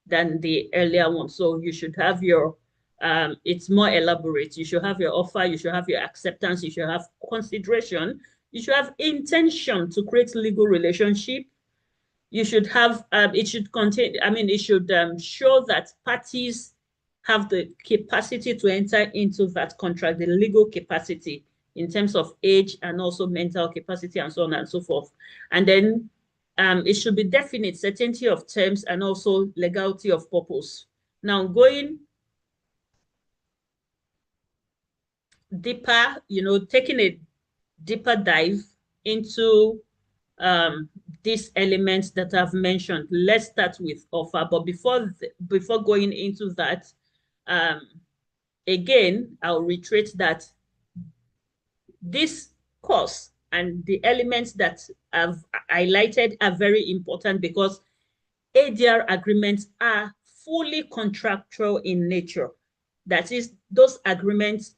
than the earlier one. So you should have your, it's more elaborate. You should have your offer, you should have your acceptance, you should have consideration, you should have intention to create legal relationship. You should have, it should contain, it should show that parties have the capacity to enter into that contract, the legal capacity in terms of age and also mental capacity and so on and so forth. And then it should be definite, certainty of terms, and also legality of purpose. Now, going deeper, taking a deeper dive into these elements that I've mentioned. Let's start with offer. But before going into that, again, I'll reiterate that this course and the elements that I've highlighted are very important, because ADR agreements are fully contractual in nature. That is, those agreements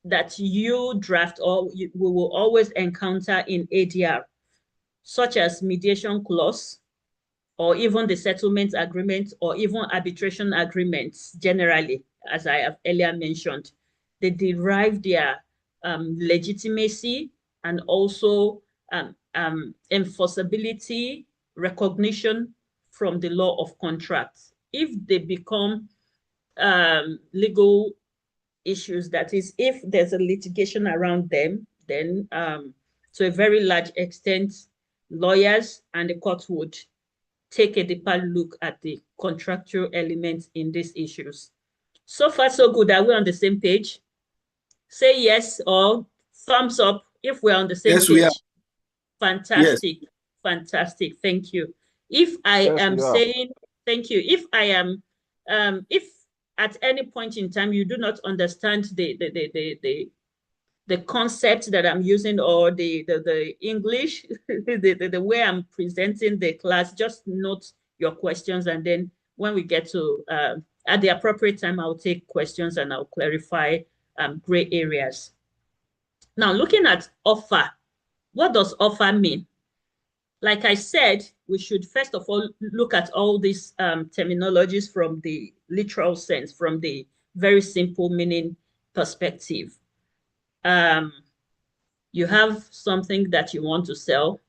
that you draft or we will always encounter in ADR, such as mediation clause, or even the settlement agreement, or even arbitration agreements generally, as I have earlier mentioned. They derive their legitimacy and also enforceability, recognition from the law of contracts. If they become legal issues, that is, if there's a litigation around them, then to a very large extent, lawyers and the court would take a deeper look at the contractual elements in these issues. So far, so good. Are we on the same page? Say yes or thumbs up if we're on the same page. We are. Fantastic. Yes. Fantastic. Thank you. If I am saying, thank you. If I am, if at any point in time you do not understand the concept that I'm using or the English, the way I'm presenting the class, just note your questions, and then when we get to at the appropriate time, I'll take questions and I'll clarify gray areas. Now, looking at offer, what does offer mean? Like I said, we should first of all look at all these terminologies from the literal sense, from the very simple meaning perspective. You have something that you want to sell,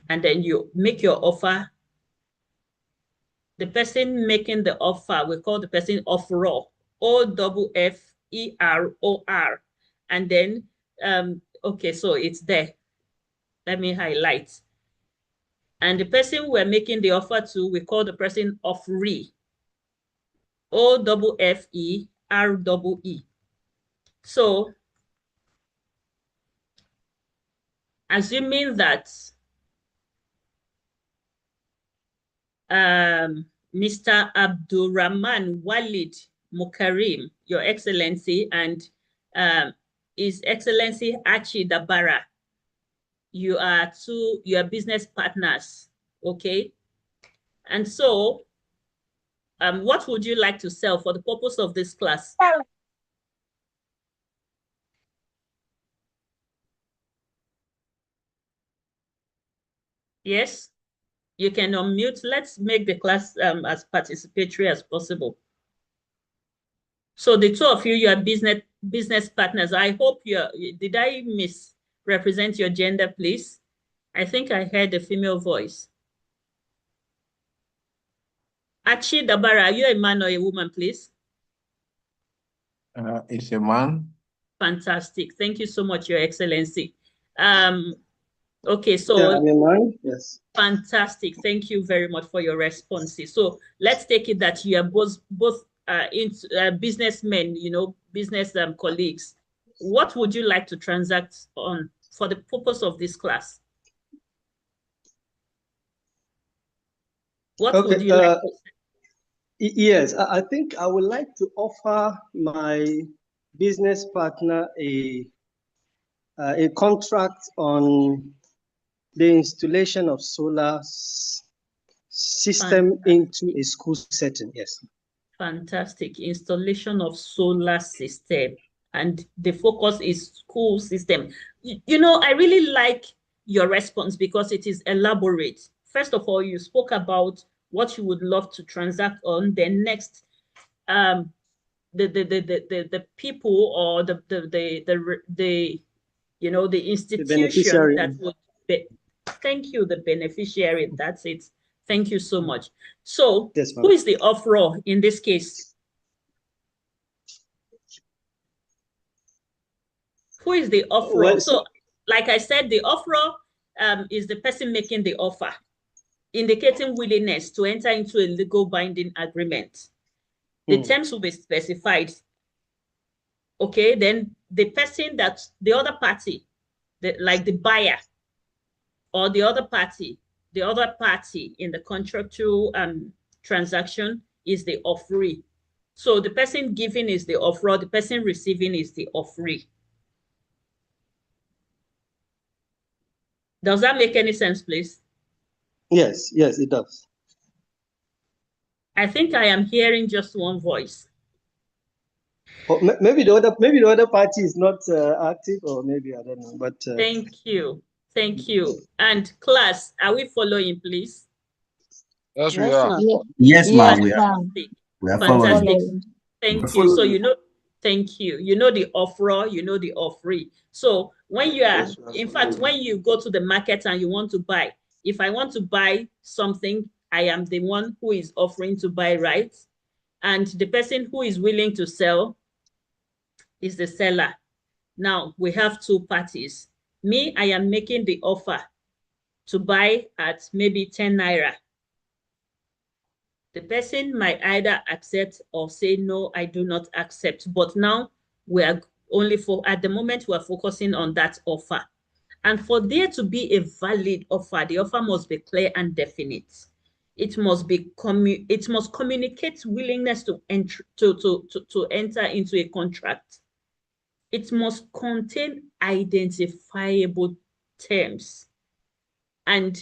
and then you make your offer. The person making the offer, we call the person offeror, O-F-F-E-R-O-R. And then, okay, so it's there. Let me highlight. And the person we're making the offer to, we call the person offeree, O-F-F-E-R-E-E. So, assuming that Mr. Abdurrahman Walid Mukarim, Your Excellency, and His Excellency Achi Dabara, you are business partners, okay? And so, what would you like to sell for the purpose of this class? Yes, you can unmute. Let's make the class as participatory as possible. So the two of you, you are business partners. I hope did I misrepresent your gender, please? I think I heard a female voice. Achi Dabara, are you a man or a woman, please? It's a man. Fantastic. Thank you so much, Your Excellency. Okay, so yeah, I'm a man. Yes. Fantastic. Thank you very much for your responses. So let's take it that you are both businessmen, business colleagues. What would you like to transact on for the purpose of this class? What would you like to say? Yes, I think I would like to offer my business partner a contract on the installation of solar system into a school setting. Yes. Fantastic. Installation of solar system, and the focus is school system. I really like your response because it is elaborate. First of all, you spoke about what you would love to transact on. Then next, the people or the institution that would be, thank you, the beneficiary. That's it. Thank you so much. So yes, who is the offeror in this case? Who is the offeror? Well, so like I said, the offeror is the person making the offer, indicating willingness to enter into a legal binding agreement. The terms will be specified. Okay, then the person that the other party, like the buyer or the other party in the contractual transaction is the offeree. So the person giving is the offeror, the person receiving is the offeree. Does that make any sense, please? Yes, it does. I think I am hearing just one voice. Or maybe the other party is not active, or maybe I don't know. But thank you. And class, are we following, please? Yes, we Yes, are. ma'am. Yes, ma'am. Fantastic. We are Fantastic. following. Thank you. So thank you. You know the offerer, you know the offeree. So when you are, in fact, when you go to the market and you want to buy, if I want to buy something, I am the one who is offering to buy, right? And the person who is willing to sell is the seller. Now we have two parties. Me, I am making the offer to buy at maybe 10 naira. The person might either accept or say, no, I do not accept. But now we are at the moment, we are focusing on that offer. And for there to be a valid offer, the offer must be clear and definite. It must communicate willingness to enter into a contract. It must contain identifiable terms. And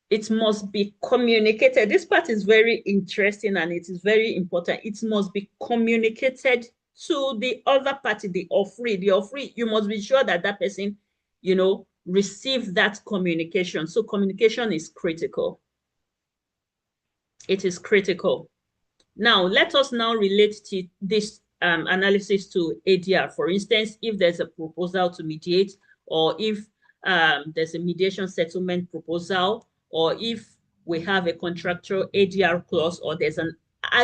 it must be communicated. This part is very interesting and it is very important. It must be communicated to the other party, the offeree. The offeree, you must be sure that that person, receive that communication. So communication is critical. It is critical. Now, let us now relate to this analysis to ADR. For instance, if there's a proposal to mediate, or if there's a mediation settlement proposal, or if we have a contractual ADR clause, or there's an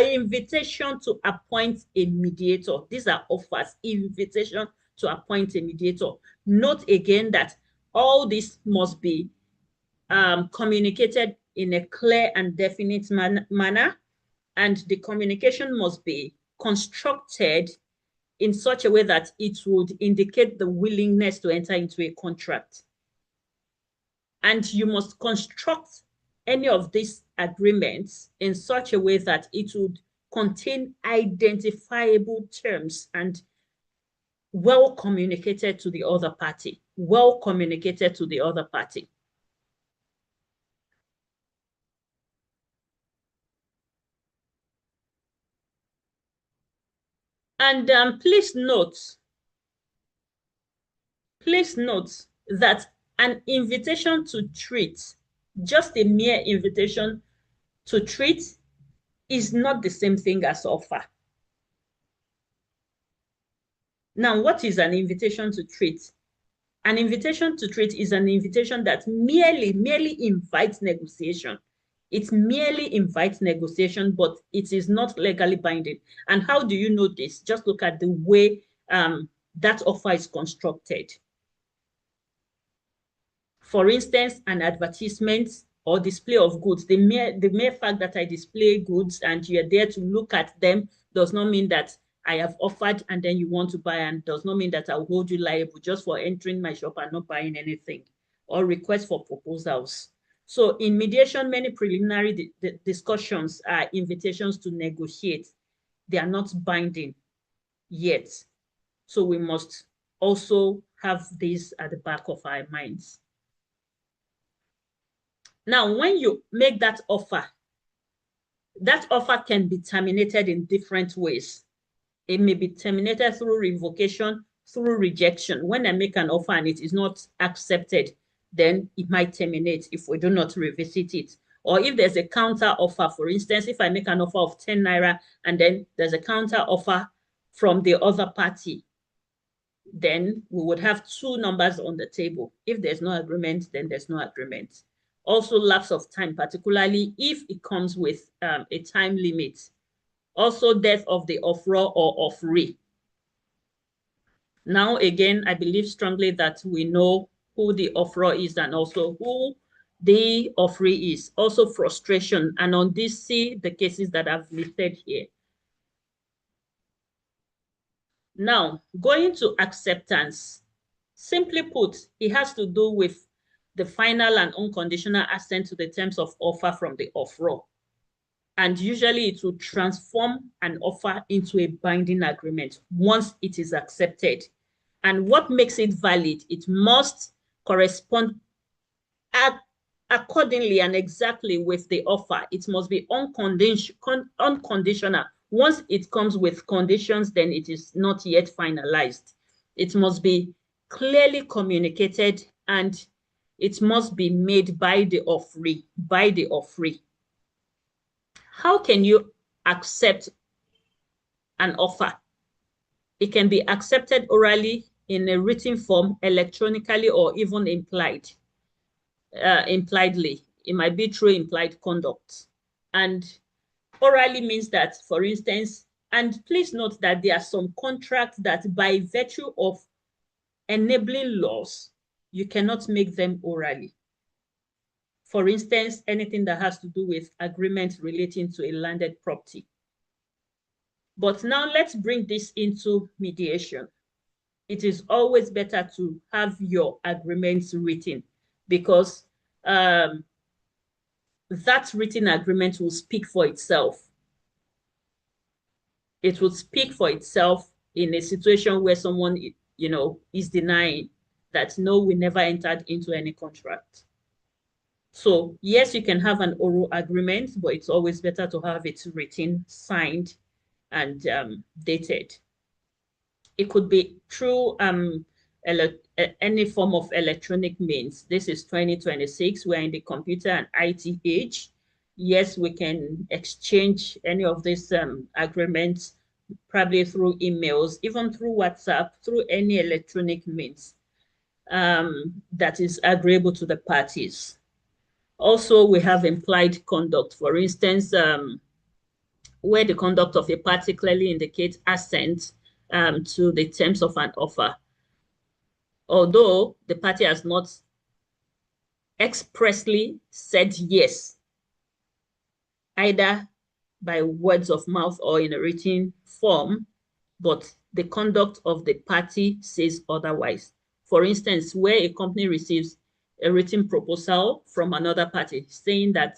invitation to appoint a mediator. These are offers, invitation to appoint a mediator. Note again that all this must be communicated in a clear and definite manner, and the communication must be constructed in such a way that it would indicate the willingness to enter into a contract. And you must construct any of these agreements in such a way that it would contain identifiable terms and well communicated to the other party. Well communicated to the other party. And please note that an invitation to treat, just a mere invitation to treat, is not the same thing as offer. Now, what is an invitation to treat? An invitation to treat is an invitation that merely invites negotiation. It merely invites negotiation, but it is not legally binding. And how do you know this? Just look at the way that offer is constructed. For instance, an advertisement or display of goods. The mere fact that I display goods and you're there to look at them does not mean that I have offered and then you want to buy, and does not mean that I'll hold you liable just for entering my shop and not buying anything, or request for proposals. So in mediation, many preliminary discussions are invitations to negotiate. They are not binding yet. So we must also have this at the back of our minds. Now, when you make that offer can be terminated in different ways. It may be terminated through revocation, through rejection. When I make an offer and it is not accepted, then it might terminate if we do not revisit it. Or if there's a counter offer, for instance, if I make an offer of 10 naira and then there's a counter offer from the other party, then we would have two numbers on the table. If there's no agreement, then there's no agreement. Also, lapse of time, particularly if it comes with a time limit. Also, death of the offeror or offeree. Now, again, I believe strongly that we know who the offeror is and also who the offeree is. Also, frustration. And on this, see the cases that I've listed here. Now, going to acceptance. Simply put, it has to do with the final and unconditional assent to the terms of offer from the offeror. And usually it will transform an offer into a binding agreement once it is accepted. And what makes it valid? It must correspond accordingly and exactly with the offer. It must be unconditional. Once it comes with conditions, then it is not yet finalized. It must be clearly communicated, and it must be made by the offeree, How can you accept an offer? It can be accepted orally, in a written form, electronically, or even impliedly. It might be through implied conduct. And orally means that, for instance, and please note that there are some contracts that by virtue of enabling laws, you cannot make them orally. For instance, anything that has to do with agreements relating to a landed property. But now let's bring this into mediation. It is always better to have your agreements written, because that written agreement will speak for itself. It will speak for itself in a situation where someone, is denying that, no, we never entered into any contract. So yes, you can have an oral agreement, but it's always better to have it written, signed, and dated. It could be through any form of electronic means. This is 2026. We're in the computer and IT age. Yes, we can exchange any of these agreements, probably through emails, even through WhatsApp, through any electronic means that is agreeable to the parties. Also, we have implied conduct. For instance, where the conduct of a party clearly indicates assent to the terms of an offer, although the party has not expressly said yes, either by words of mouth or in a written form, but the conduct of the party says otherwise. For instance, where a company receives a written proposal from another party saying that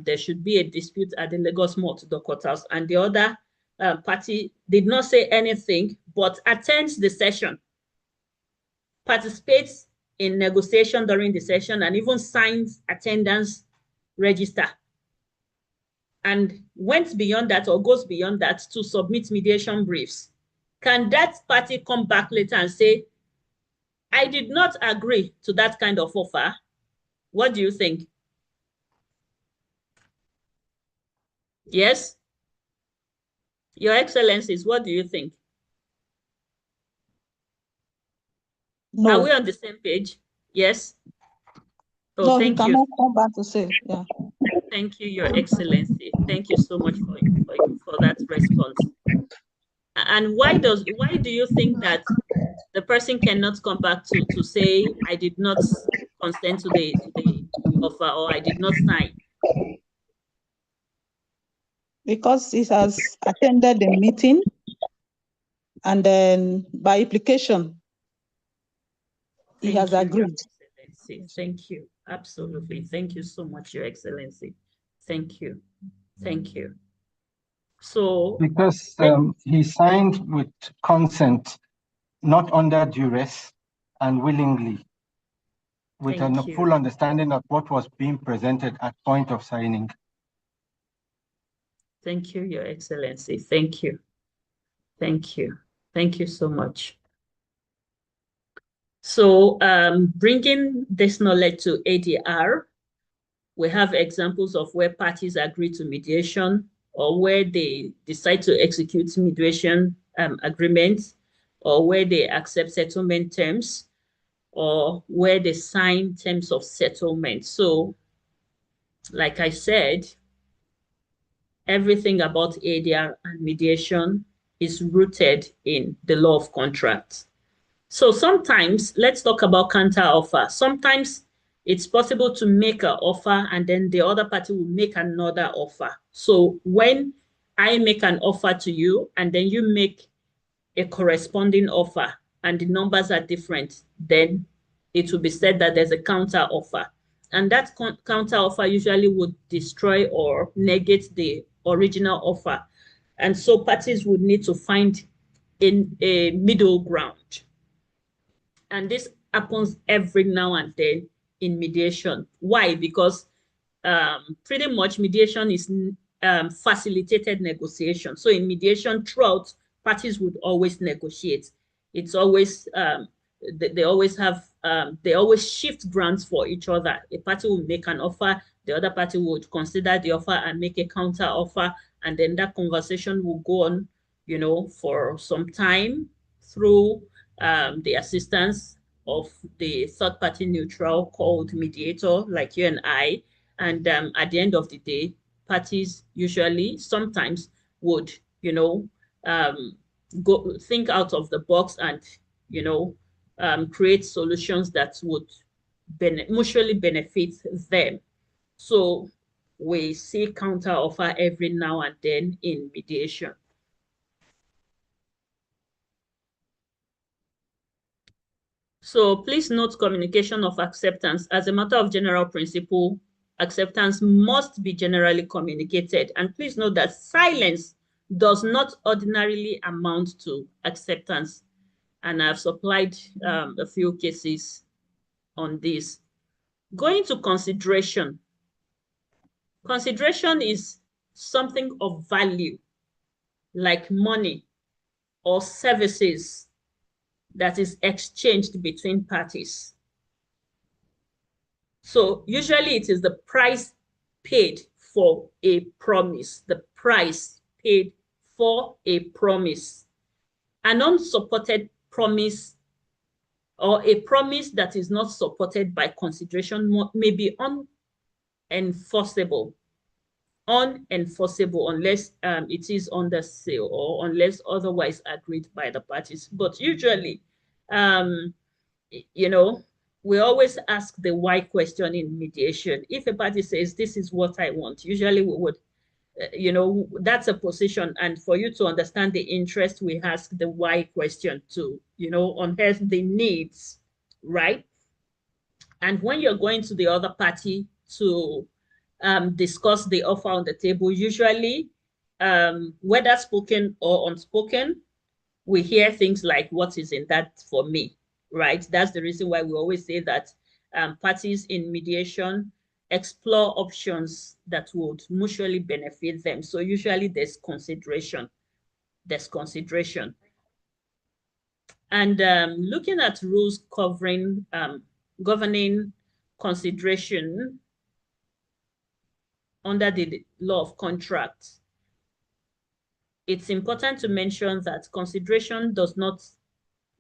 there should be a dispute at the Lagos Malt Courthouse, and the other party did not say anything but attends the session, participates in negotiation during the session, and even signs attendance register, and went beyond that or goes beyond that to submit mediation briefs. Can that party come back later and say, I did not agree to that kind of offer? What do you think? Yes? Your Excellencies, what do you think? No. Are we on the same page? Yes? Oh, no, thank he you. cannot come back to say, yeah. Thank you, Your Excellency. Thank you so much for that response. And why do you think that the person cannot come back to say, I did not consent to the offer, or I did not sign? Because he has attended the meeting, and then by implication, he has agreed. Thank you. Absolutely. Thank you so much, Your Excellency. Thank you. Thank you. So because he signed with consent, not under duress, and willingly, with a full understanding of what was being presented at point of signing. Thank you, Your Excellency. Thank you. Thank you. Thank you so much. So bringing this knowledge to ADR, we have examples of where parties agree to mediation, or where they decide to execute mediation agreements, or where they accept settlement terms, or where they sign terms of settlement. So, like I said, everything about ADR and mediation is rooted in the law of contracts. So sometimes, let's talk about counter offer. Sometimes it's possible to make an offer and then the other party will make another offer. So when I make an offer to you and then you make a corresponding offer and the numbers are different, then it will be said that there's a counter offer. And that counter offer usually would destroy or negate the original offer. And so parties would need to find a middle ground. And this happens every now and then in mediation. Why? Because pretty much mediation is facilitated negotiation. So in mediation, throughout, parties would always negotiate. It's always they always have they always shift grounds for each other. A party will make an offer, the other party would consider the offer and make a counter offer, and then that conversation will go on, you know, for some time through the assistance of the third party neutral called mediator, like you and I. And at the end of the day, parties usually sometimes would, you know, go think out of the box and, you know, create solutions that would mutually benefit them. So we see counter offer every now and then in mediation. So please note communication of acceptance. As a matter of general principle, acceptance must be generally communicated. And please note that silence does not ordinarily amount to acceptance. And I've supplied a few cases on this. Going to consideration. Consideration is something of value, like money or services that is exchanged between parties. So usually it is the price paid for a promise, the price paid for a promise. An unsupported promise or a promise that is not supported by consideration may be unenforceable unless it is under sale or unless otherwise agreed by the parties. But usually, you know, we always ask the why question in mediation. If a party says, this is what I want, usually we would, you know, that's a position. And for you to understand the interest, we ask the why question to, you know, unearth the needs, right? And when you're going to the other party to discuss the offer on the table, usually, whether spoken or unspoken, we hear things like, what is in that for me, right? That's the reason why we always say that parties in mediation explore options that would mutually benefit them. So usually there's consideration. And looking at rules governing consideration under the law of contracts, it's important to mention that consideration does not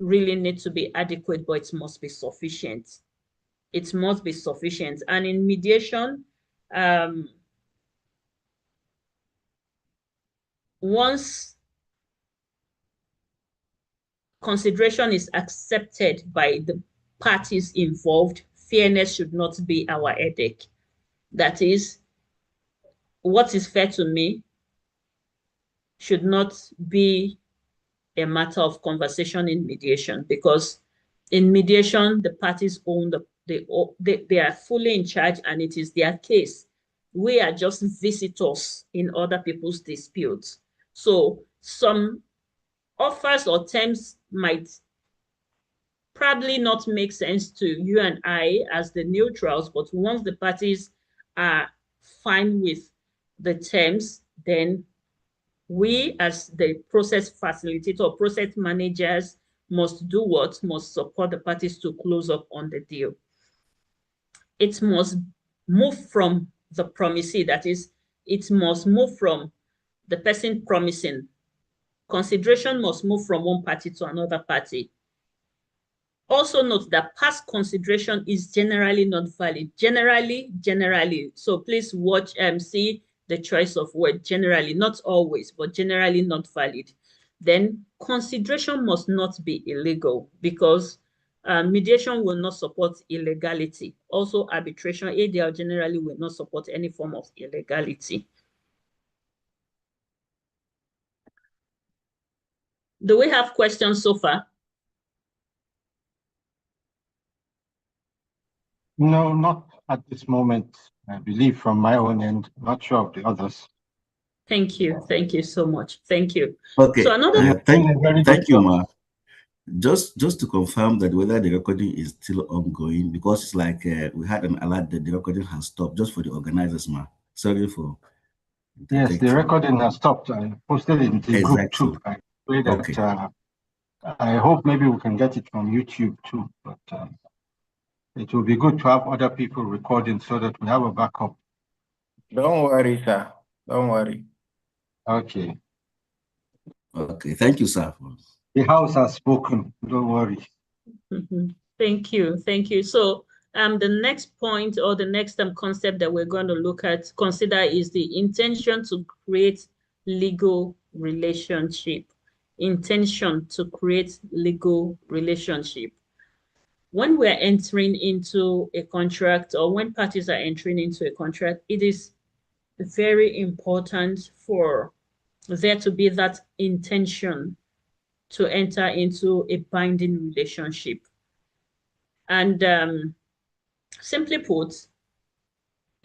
really need to be adequate, but it must be sufficient. It must be sufficient. And in mediation, once consideration is accepted by the parties involved, fairness should not be our headache. That is, what is fair to me should not be a matter of conversation in mediation, because in mediation, the parties own they are fully in charge and it is their case. We are just visitors in other people's disputes. So some offers or terms might probably not make sense to you and I as the neutrals, but once the parties are fine with the terms, then we as the process facilitator or process managers must do what? Must support the parties to close up on the deal. It must move from the promisee, that is, it must move from the person promising. Consideration must move from one party to another party. Also note that past consideration is generally not valid. Generally. So please watch, see the choice of word, generally, not always, but generally not valid. Then consideration must not be illegal, because mediation will not support illegality. Also arbitration, ADR generally will not support any form of illegality. Do we have questions so far? No, not at this moment, I believe, from my own end. Not sure of the others. Thank you. Thank you so much. Thank you. Okay. So another Thank you, Ma. Just to confirm that whether the recording is still ongoing, because it's like we had an alert that the recording has stopped, just for the organizers, ma. Sorry for Yes, the recording has stopped. I posted it in the group exactly. too. I pray that Okay. I hope maybe we can get it from YouTube too, but it will be good to have other people recording so that we have a backup. Don't worry, sir. Don't worry. Okay. Okay. Thank you, sir. The house has spoken. Don't worry. Thank you. Thank you. So the next point, or the next concept that we're going to consider is the intention to create legal relationship. Intention to create legal relationship. When we're entering into a contract, or when parties are entering into a contract, it is very important for there to be that intention to enter into a binding relationship. And simply put,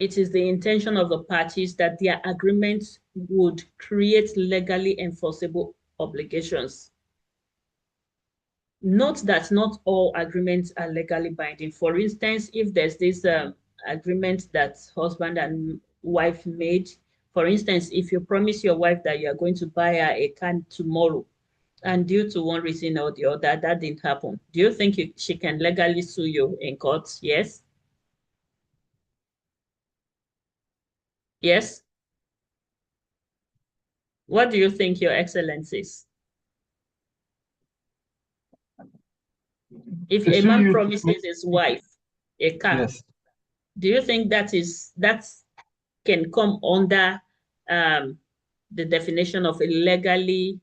it is the intention of the parties that their agreement would create legally enforceable obligations. Note that not all agreements are legally binding. For instance, if there's this agreement that husband and wife made, for instance, if you promise your wife that you are going to buy her a car tomorrow, and due to one reason or the other, that didn't happen, do you think she can legally sue you in court? Yes? Yes? What do you think, Your Excellencies? If a man promises his wife a car, yes, do you think that can come under the definition of a legally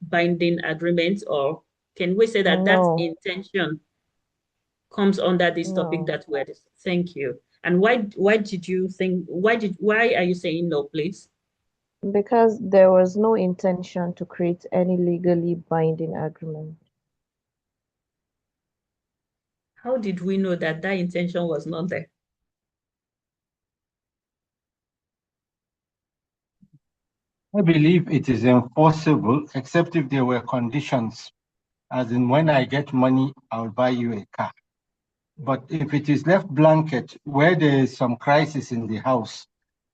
binding agreement, or can we say that that intention comes under this topic that we're discussing? Thank you. And why did you think, why are you saying no, please? Because there was no intention to create any legally binding agreement. How did we know that that intention was not there? I believe it is enforceable, except if there were conditions, as in when I get money, I'll buy you a car. But if it is left blanket, where there is some crisis in the house,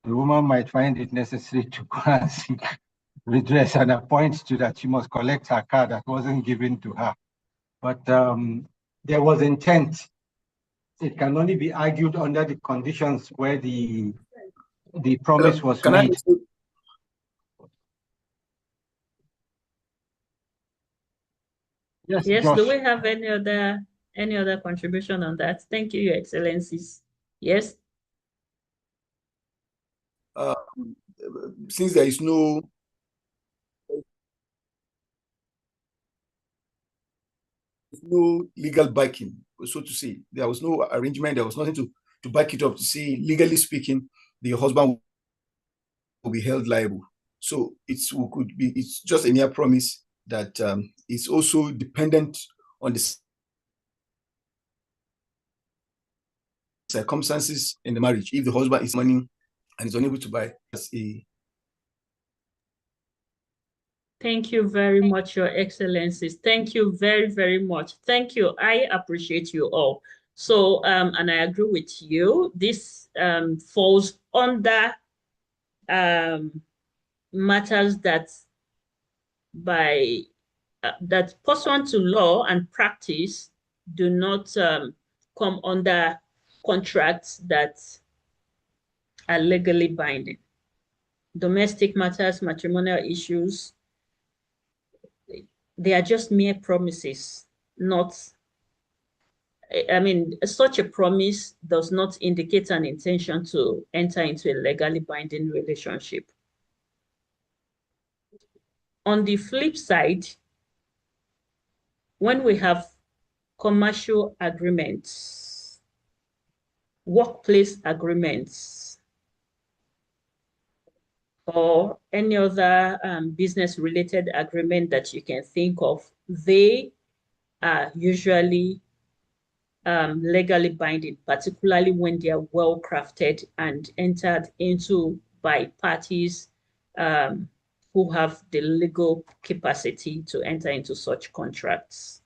the woman might find it necessary to go and seek redress and appoint to that she must collect her car that wasn't given to her. But there was intent. It can only be argued under the conditions where the promise was made. Yes, Yes, Josh. do we have any other contribution on that? Thank you, Your Excellencies. Yes? Since there is no legal backing, so to say, there was no arrangement, there was nothing to back it up to say, legally speaking, the husband will be held liable. So it's just a mere promise that is also dependent on the circumstances in the marriage. If the husband is money and is unable to buy, Thank you very much, Your Excellencies. Thank you very, very much. Thank you. I appreciate you all. So, and I agree with you. This falls under matters that that pursuant to law and practice do not come under contracts that are legally binding. Domestic matters, matrimonial issues, they are just mere promises, not, I mean, such a promise does not indicate an intention to enter into a legally binding relationship. On the flip side, when we have commercial agreements, workplace agreements, or any other business-related agreement that you can think of, they are usually legally binding, particularly when they are well crafted and entered into by parties who have the legal capacity to enter into such contracts.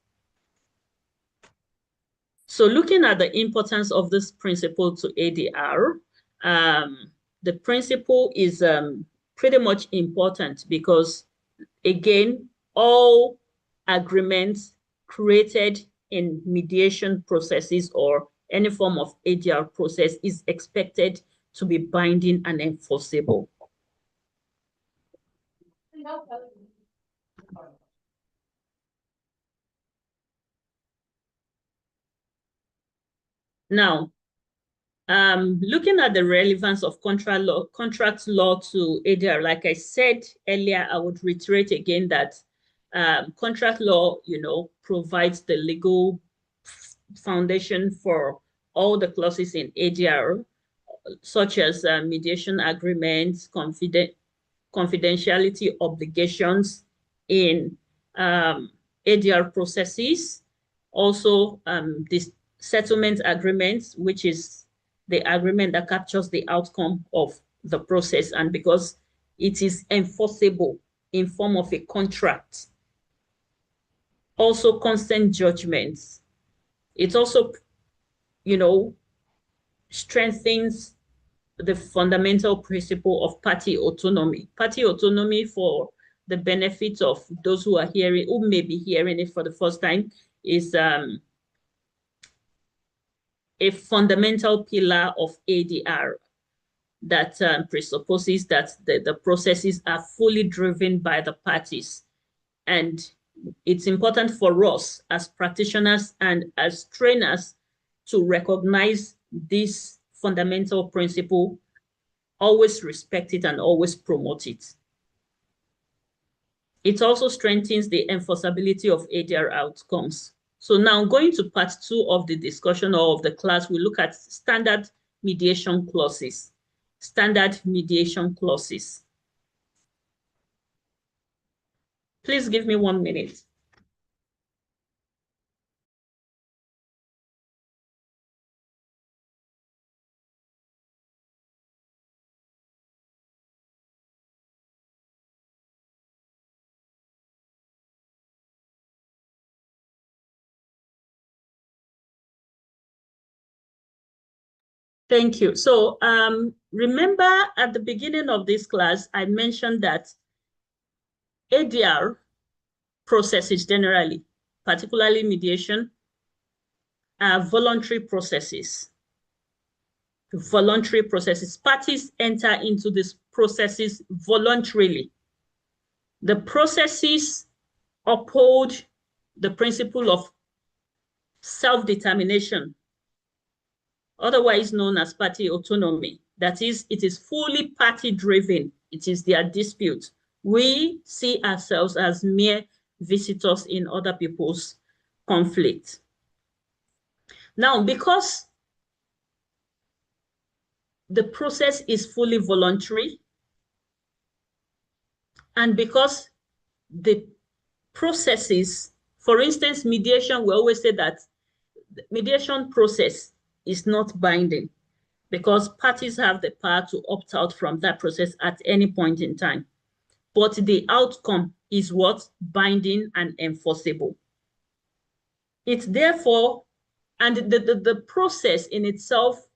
So looking at the importance of this principle to ADR, the principle is pretty much important because, again, all agreements created in mediation processes or any form of ADR process is expected to be binding and enforceable. Now, looking at the relevance of contract law to ADR, like I said earlier, I would reiterate again that contract law, provides the legal foundation for all the clauses in ADR, such as mediation agreements, confidentiality obligations in ADR processes, also this settlement agreements, which is the agreement that captures the outcome of the process, and because it is enforceable in form of a contract. Also consent judgments. It also, strengthens the fundamental principle of party autonomy. Party autonomy, for the benefit of those who may be hearing it for the first time, is a fundamental pillar of ADR that presupposes that the processes are fully driven by the parties. And it's important for us as practitioners and as trainers to recognize this fundamental principle, always respect it, and always promote it. It also strengthens the enforceability of ADR outcomes. So now, going to part 2 of the discussion or of the class, we look at standard mediation clauses. Standard mediation clauses. Please give me 1 minute. Thank you. So remember at the beginning of this class, I mentioned that ADR processes generally, particularly mediation, are voluntary processes. Voluntary processes. Parties enter into these processes voluntarily. The processes uphold the principle of self-determination, otherwise known as party autonomy. That is, it is fully party-driven. It is their dispute. We see ourselves as mere visitors in other people's conflict. Now, because the process is fully voluntary, and because the processes, for instance, mediation, we always say that the mediation process is not binding because parties have the power to opt out from that process at any point in time. But the outcome is what? Binding and enforceable. It's therefore, and the process in itself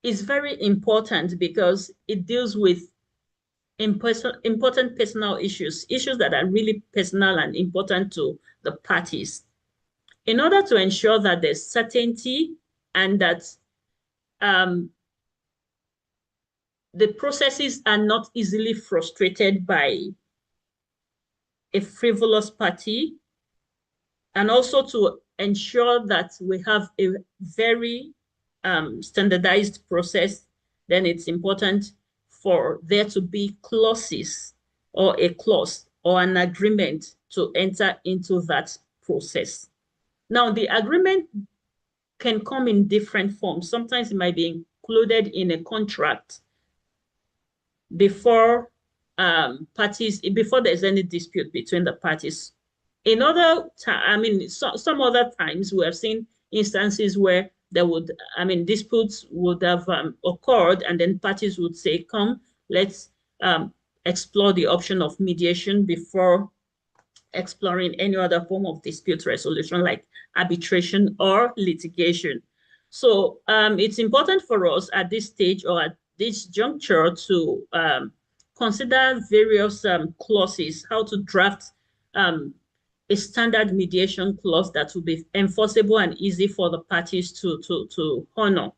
is very important because it deals with important personal issues that are really personal and important to the parties. In order to ensure that there's certainty and that the processes are not easily frustrated by a frivolous party, and also to ensure that we have a very standardized process, then it's important for there to be clauses or a clause or an agreement to enter into that process. Now, the agreement can come in different forms. Sometimes it might be included in a contract before there's any dispute between the parties. In other some other times we have seen instances where there would, disputes would have occurred, and then parties would say, come, let's explore the option of mediation before exploring any other form of dispute resolution like arbitration or litigation. So it's important for us at this stage or at this juncture to consider various clauses, how to draft a standard mediation clause that will be enforceable and easy for the parties to honor.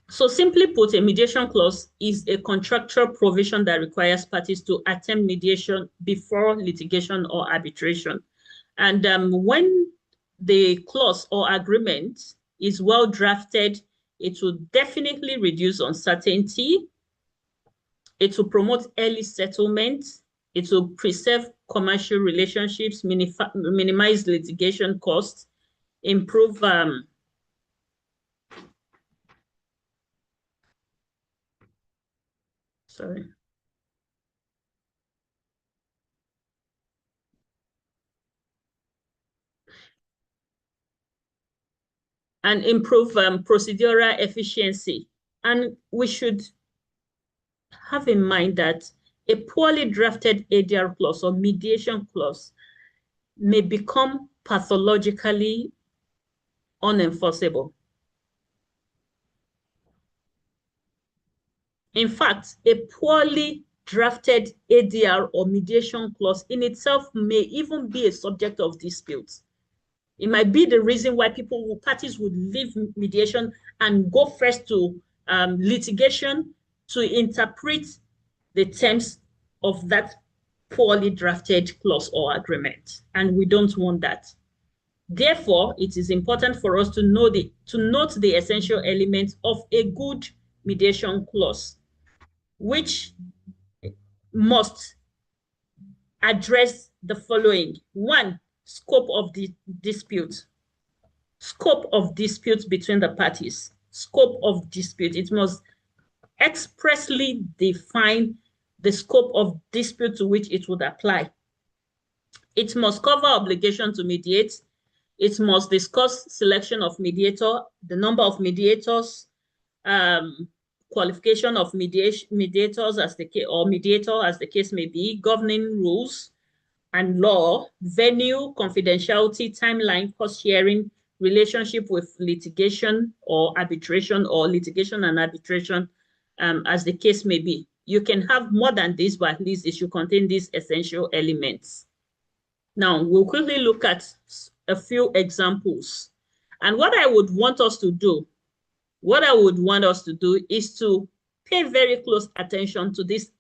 So simply put, a mediation clause is a contractual provision that requires parties to attempt mediation before litigation or arbitration. And when the clause or agreement is well drafted, it will definitely reduce uncertainty. It will promote early settlement. It will preserve commercial relationships, minimize litigation costs, improve and improve procedural efficiency. And we should have in mind that a poorly drafted ADR clause or mediation clause may become pathologically unenforceable. In fact, a poorly drafted ADR or mediation clause in itself may even be a subject of dispute. It might be the reason why parties would leave mediation and go first to litigation to interpret the terms of that poorly drafted clause or agreement. And we don't want that. Therefore, it is important for us to note the essential elements of a good mediation clause, which must address the following. One, scope of the dispute. Scope of dispute between the parties. Scope of dispute. It must expressly define the scope of dispute to which it would apply. It must cover obligation to mediate. It must discuss selection of mediator, the number of mediators, qualification of mediators as the case, or mediator as the case may be, governing rules and law, venue, confidentiality, timeline, cost sharing, relationship with litigation or arbitration, or litigation and arbitration as the case may be. You can have more than this, but at least it should contain these essential elements. Now, we'll quickly look at a few examples. And what I would want us to do is to pay very close attention to these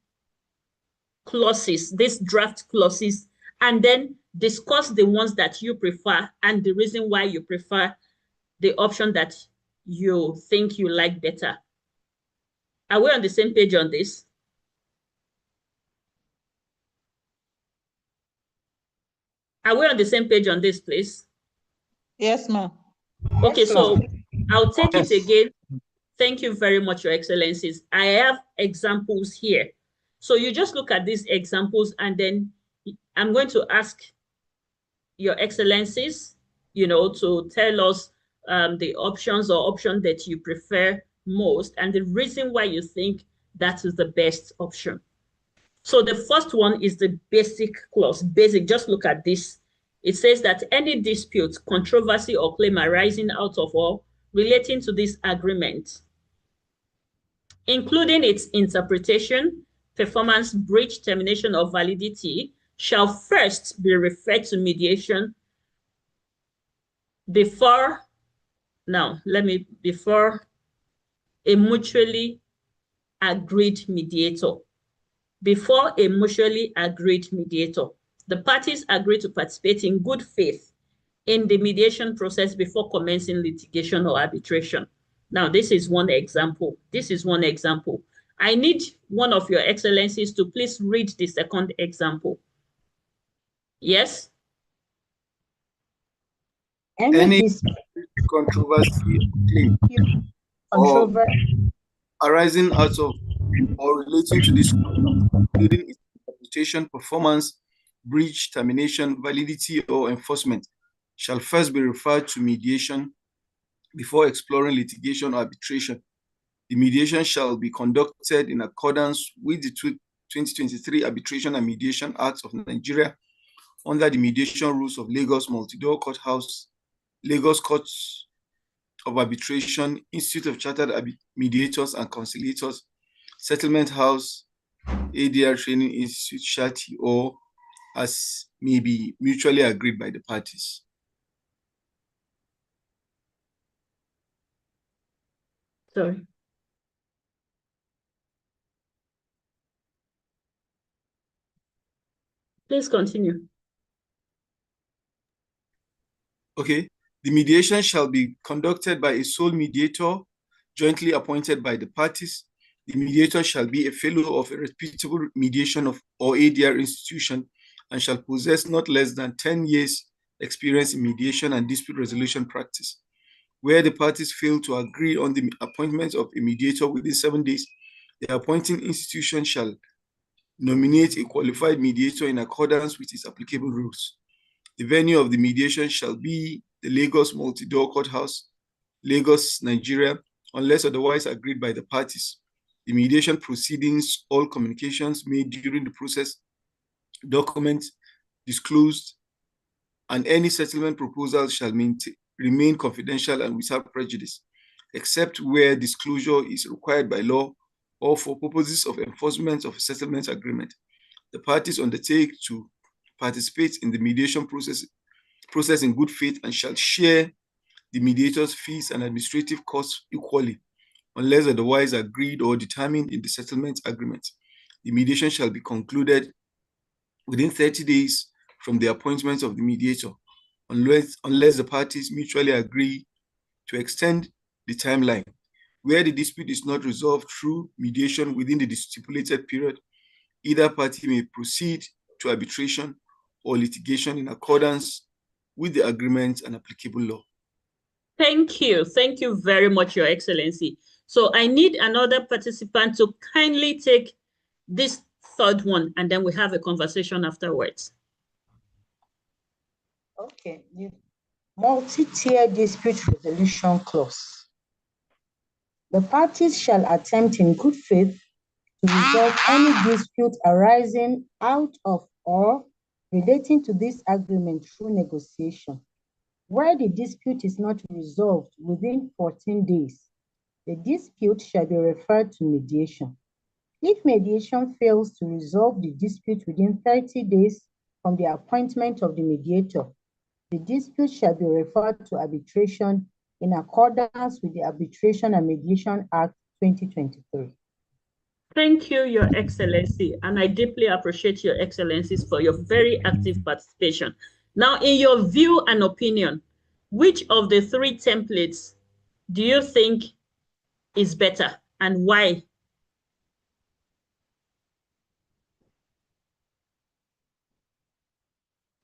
clauses, these draft clauses, and then discuss the ones that you prefer and the reason why you prefer the option that you think you like better. Are we on the same page on this? Are we on the same page on this, please? Yes, ma'am. Okay, Yes, so I'll take Yes. it again. Thank you very much, Your Excellencies. I have examples here. So you just look at these examples, and then I'm going to ask Your Excellencies, to tell us the options or option that you prefer most and the reason why you think that is the best option. So the first one is the basic clause. Basic, just look at this. It says that any dispute, controversy, or claim arising out of or relating to this agreement, including its interpretation, performance, breach, termination, or validity, shall first be referred to mediation before a mutually agreed mediator. Before a mutually agreed mediator. The parties agree to participate in good faith in the mediation process before commencing litigation or arbitration. Now, this is one example. I need one of Your Excellencies to please read the second example. Yes? Any controversy claim or arising out of or relating to this, including its interpretation, performance, breach, termination, validity, or enforcement, shall first be referred to mediation before exploring litigation or arbitration. The mediation shall be conducted in accordance with the 2023 Arbitration and Mediation Act of Nigeria under the mediation rules of Lagos Multi-Door Courthouse, Lagos Courts of Arbitration, Institute of Chartered Mediators and Conciliators, Settlement House, ADR Training Institute, Shati, or as may be mutually agreed by the parties. Sorry. Please continue. Okay. The mediation shall be conducted by a sole mediator jointly appointed by the parties. The mediator shall be a fellow of a reputable mediation or ADR institution and shall possess not less than 10 years experience in mediation and dispute resolution practice. Where the parties fail to agree on the appointment of a mediator within 7 days, the appointing institution shall nominate a qualified mediator in accordance with its applicable rules. The venue of the mediation shall be the Lagos Multi-Door Courthouse, Lagos, Nigeria, unless otherwise agreed by the parties. The mediation proceedings, all communications made during the process, documents disclosed, and any settlement proposal shall remain confidential and without prejudice, except where disclosure is required by law or for purposes of enforcement of a settlement agreement. The parties undertake to participate in the mediation process in good faith and shall share the mediator's fees and administrative costs equally, unless otherwise agreed or determined in the settlement agreement. The mediation shall be concluded within 30 days from the appointment of the mediator, unless the parties mutually agree to extend the timeline. Where the dispute is not resolved through mediation within the stipulated period, either party may proceed to arbitration or litigation in accordance with the agreement and applicable law. Thank you. Thank you very much, Your Excellency. So I need another participant to kindly take this third one, and then we have a conversation afterwards. Okay, the multi-tier dispute resolution clause. The parties shall attempt in good faith to resolve any dispute arising out of or relating to this agreement through negotiation. Where the dispute is not resolved within 14 days, the dispute shall be referred to mediation. If mediation fails to resolve the dispute within 30 days from the appointment of the mediator, the dispute shall be referred to arbitration in accordance with the Arbitration and Mediation Act 2023. Thank you, Your Excellency, and I deeply appreciate Your Excellencies for your very active participation. Now, in your view and opinion, which of the three templates do you think is better and why?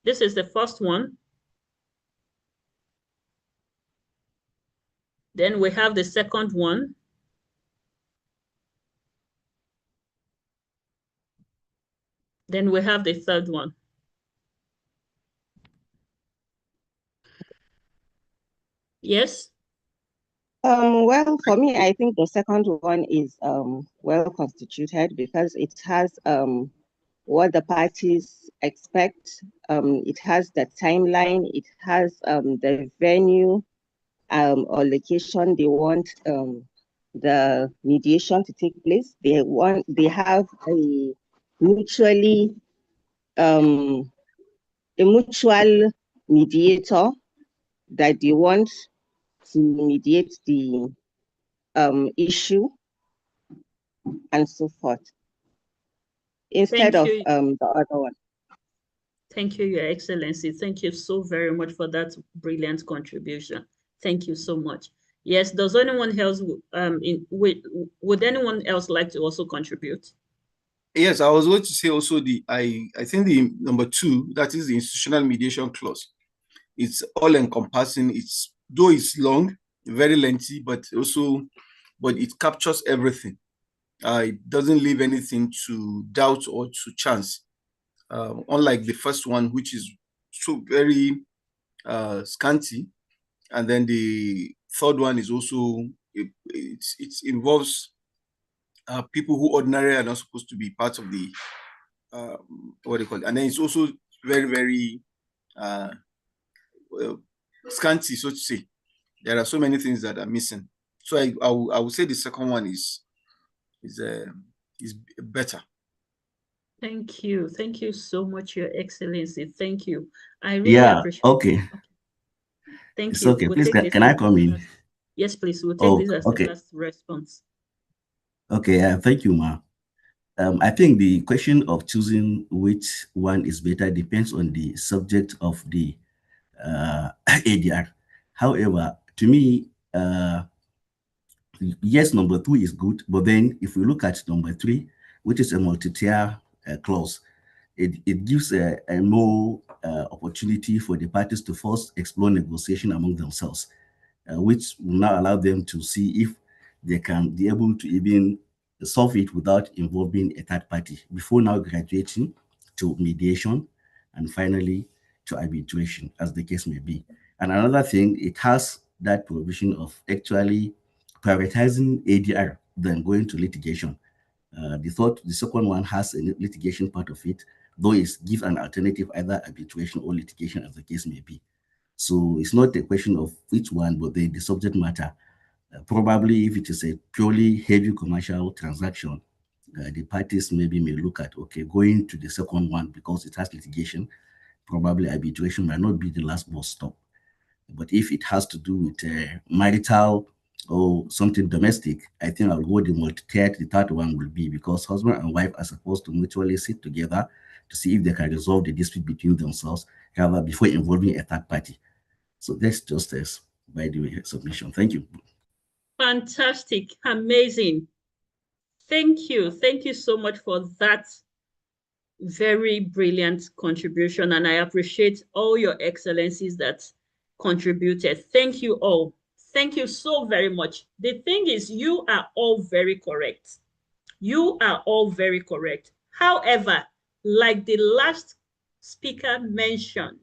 This is the first one. Then we have the second one. Then we have the third one. Yes? Well, for me, I think the second one is well constituted because it has what the parties expect. It has the timeline. It has the venue or location they want the mediation to take place. They have a mutual mediator that they want to mediate the issue and so forth, instead of the other one. Thank you, Your Excellency. Thank you so very much for that brilliant contribution. Thank you so much. Yes, does anyone else, would anyone else like to also contribute? Yes, I was going to say also I think the number 2, that is the institutional mediation clause. It's all encompassing. Though it's long, very lengthy, but it captures everything. It doesn't leave anything to doubt or to chance. Unlike the first one, which is so very scanty, and then the third one is also it involves people who ordinarily are not supposed to be part of the what do you call it? And then it's also very, very well, scanty, so to say. There are so many things that are missing. So I would say the second one is better. Thank you. Thank you so much, Your Excellency. Thank you. I really appreciate it. Okay. Thank It's you. okay. We'll Please, take this can I come in? Yes, please. We'll take this as okay. the last response. Okay. Thank you, Ma. I think the question of choosing which one is better depends on the subject of the ADR. However, to me, yes, number 2 is good, but then if we look at number 3, which is a multi-tier clause, it gives a more opportunity for the parties to first explore negotiation among themselves, which will now allow them to see if they can be able to even solve it without involving a third party before now graduating to mediation and finally to arbitration, as the case may be. And another thing, it has that provision of actually prioritizing ADR than going to litigation. The second one has a litigation part of it, though it gives an alternative, either arbitration or litigation, as the case may be. So it's not a question of which one, but the subject matter. Probably if it is a purely heavy commercial transaction, the parties maybe may look at, okay, going to the second one because it has litigation, probably arbitration might not be the last bus stop. But if it has to do with marital or something domestic, I think I'll go the multi-tiered. The third one will be because husband and wife are supposed to mutually sit together to see if they can resolve the dispute between themselves, rather before involving a third party. So that's just as, by the way, submission. Thank you. Fantastic. Amazing. Thank you. Thank you so much for that very brilliant contribution. And I appreciate all your excellencies that contributed. Thank you all. Thank you so very much. The thing is, you are all very correct. You are all very correct. However, like the last speaker mentioned,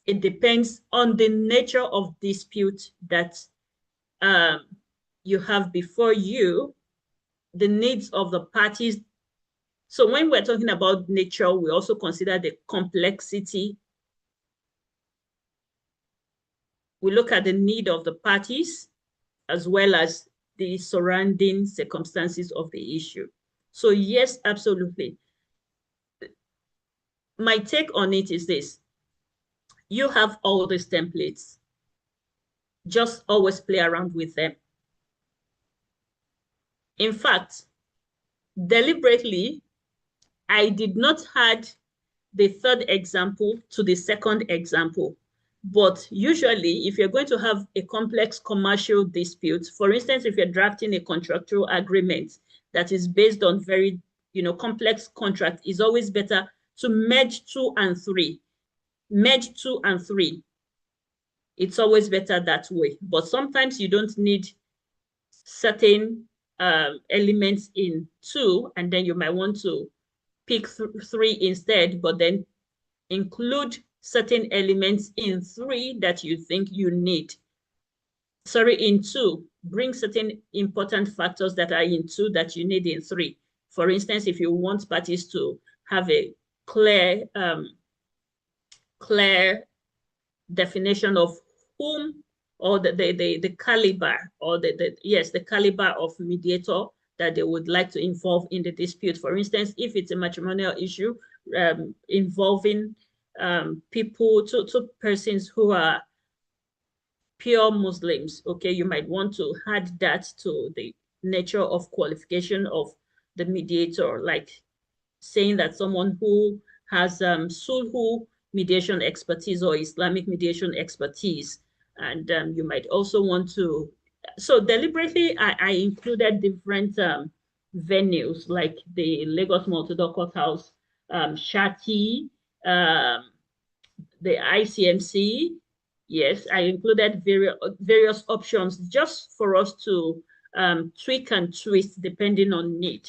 it depends on the nature of dispute that you have before you, the needs of the parties. So when we're talking about nature, we also consider the complexity. We look at the need of the parties as well as the surrounding circumstances of the issue. So yes, absolutely. My take on it is this. You have all these templates. Just always play around with them. In fact, deliberately, I did not add the third example to the second example. But usually, if you're going to have a complex commercial dispute, for instance, if you're drafting a contractual agreement that is based on very, complex contract, it's always better to merge 2 and 3. Merge 2 and 3. It's always better that way. But sometimes you don't need certain elements in 2, and then you might want to pick 3 instead, but then include certain elements in 3 that you think you need. Sorry, in 2, bring certain important factors that are in 2 that you need in 3. For instance, if you want parties to have a clear definition of whom, or the caliber, or the caliber of mediator that they would like to involve in the dispute. For instance, if it's a matrimonial issue involving two persons who are pure Muslims, okay, you might want to add that to the nature of qualification of the mediator, like saying that someone who has sulhu mediation expertise or Islamic mediation expertise. And you might also want to, so deliberately I included different venues like the Lagos Multi-Door Courthouse, Shati, the ICMC. Yes, I included various options just for us to tweak and twist depending on need.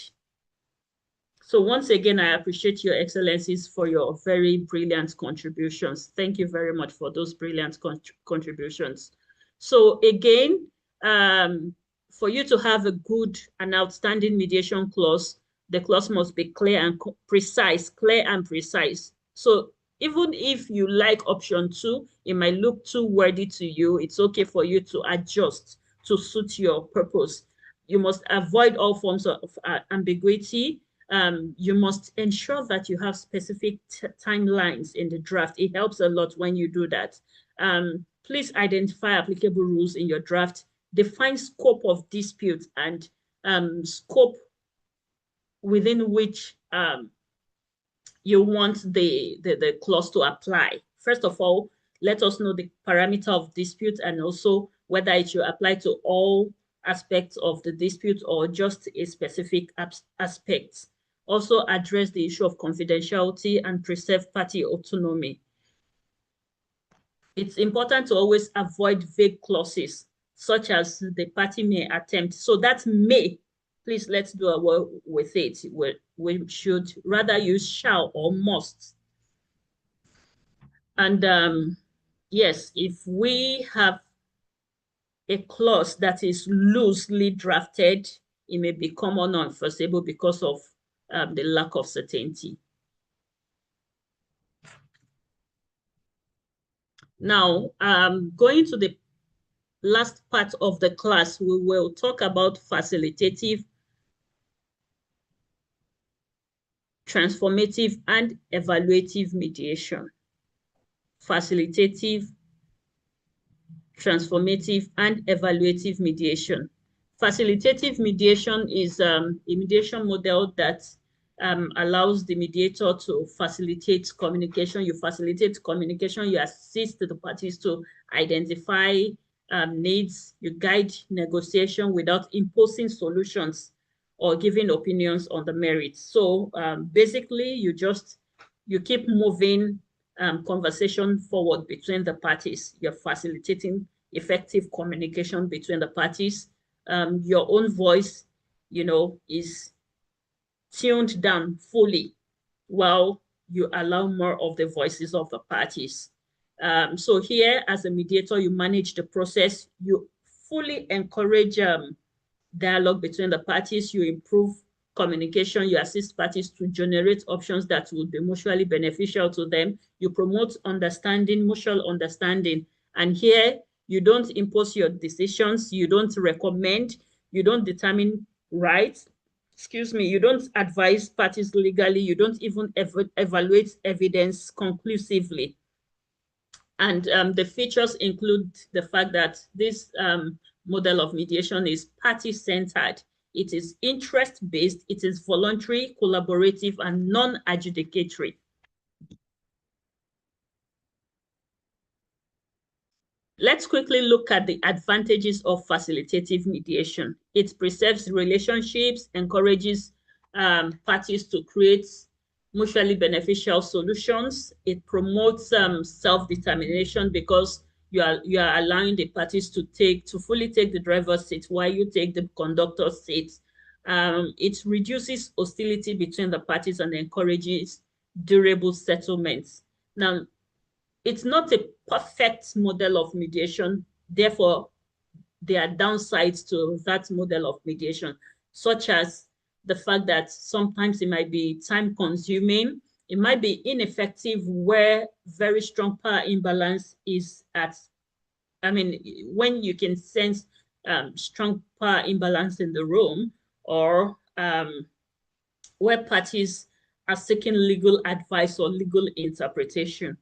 So once again, I appreciate your excellencies for your very brilliant contributions. Thank you very much for those brilliant contributions. So again, for you to have a good and outstanding mediation clause, the clause must be clear and precise, clear and precise. So even if you like option 2, it might look too wordy to you. It's okay for you to adjust to suit your purpose. You must avoid all forms of ambiguity. You must ensure that you have specific timelines in the draft. It helps a lot when you do that. Please identify applicable rules in your draft. Define scope of dispute and scope within which you want the clause to apply. First of all, let us know the parameter of dispute and also whether it should apply to all aspects of the dispute or just a specific aspect. Also address the issue of confidentiality and preserve party autonomy. It's important to always avoid vague clauses, such as the party may attempt. So that may, please let's do away with it. We should rather use shall or must. And yes, if we have a clause that is loosely drafted, it may become unenforceable because of the lack of certainty. Now, going to the last part of the class, we will talk about facilitative, transformative, and evaluative mediation. Facilitative, transformative, and evaluative mediation. Facilitative mediation is a mediation model that allows the mediator to facilitate communication. You facilitate communication, you assist the parties to identify needs, you guide negotiation without imposing solutions or giving opinions on the merits. So basically, you keep moving conversation forward between the parties. You're facilitating effective communication between the parties. Your own voice, is tuned down fully while you allow more of the voices of the parties. So here, as a mediator, you manage the process. You fully encourage dialogue between the parties. You improve communication. You assist parties to generate options that will be mutually beneficial to them. You promote understanding, mutual understanding. And here, you don't impose your decisions. You don't recommend. You don't determine rights. Excuse me, you don't advise parties legally. You don't even evaluate evidence conclusively. And the features include the fact that this model of mediation is party-centered. It is interest-based, it is voluntary, collaborative, and non-adjudicatory. Let's quickly look at the advantages of facilitative mediation. It preserves relationships, encourages parties to create mutually beneficial solutions. It promotes self-determination because you are allowing the parties to fully take the driver's seat while you take the conductor's seat. It reduces hostility between the parties and encourages durable settlements. Now, it's not a perfect model of mediation. Therefore, there are downsides to that model of mediation, such as the fact that sometimes it might be time consuming. It might be ineffective where very strong power imbalance is at, when you can sense strong power imbalance in the room, or where parties are seeking legal advice or legal interpretation.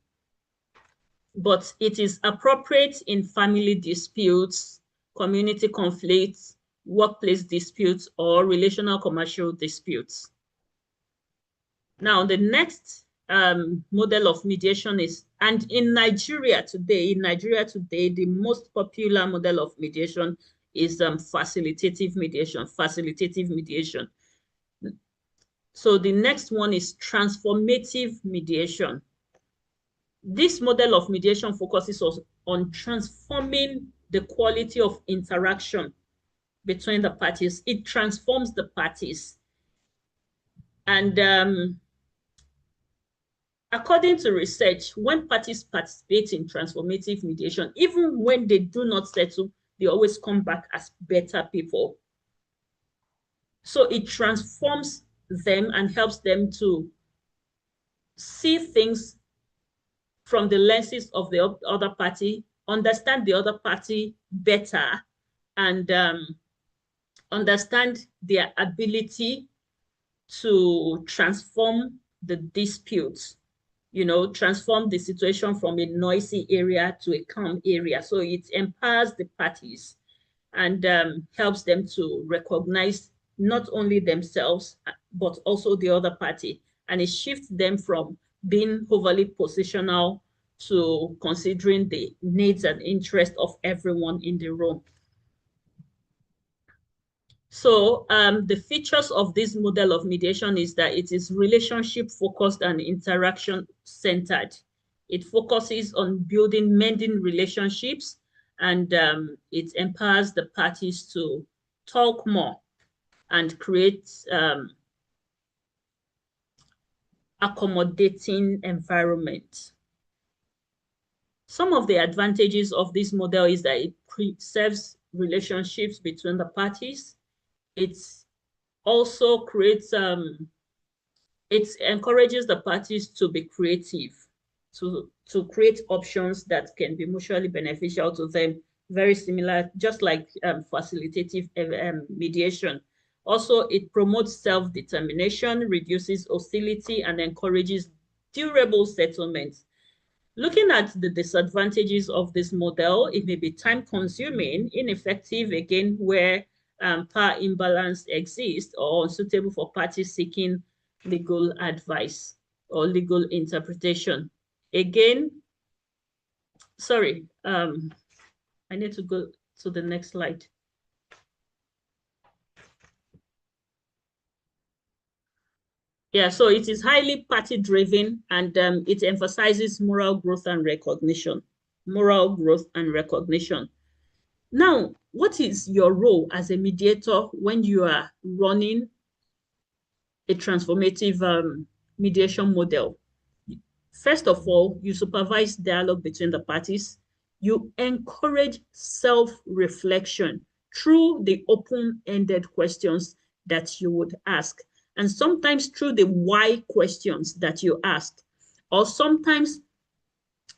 But it is appropriate in family disputes, community conflicts, workplace disputes, or relational commercial disputes. Now, the next model of mediation is, and in Nigeria today, the most popular model of mediation is facilitative mediation. So the next one is transformative mediation. This model of mediation focuses on transforming the quality of interaction between the parties. It transforms the parties. And according to research, when parties participate in transformative mediation, even when they do not settle, they always come back as better people. So it transforms them and helps them to see things from the lenses of the other party, understand the other party better, and understand their ability to transform the disputes, you know, transform the situation from a noisy area to a calm area. So it empowers the parties and helps them to recognize not only themselves, but also the other party. And it shifts them from being overly positional to considering the needs and interests of everyone in the room. So the features of this model of mediation is that it is relationship focused and interaction centered. It focuses on building mending relationships, and it empowers the parties to talk more and create accommodating environment. Some of the advantages of this model is that it preserves relationships between the parties. It also creates, it encourages the parties to be creative, to create options that can be mutually beneficial to them, very similar, just like facilitative mediation. Also, it promotes self-determination, reduces hostility, and encourages durable settlements. Looking at the disadvantages of this model, it may be time-consuming, ineffective, again, where power imbalance exists, or unsuitable for parties seeking legal advice or legal interpretation. Again, sorry, I need to go to the next slide. Yeah, so it is highly party-driven, and it emphasizes moral growth and recognition. Moral growth and recognition. Now, what is your role as a mediator when you are running a transformative mediation model? First of all, you supervise dialogue between the parties. You encourage self-reflection through the open-ended questions that you would ask, and sometimes through the why questions that you ask, or sometimes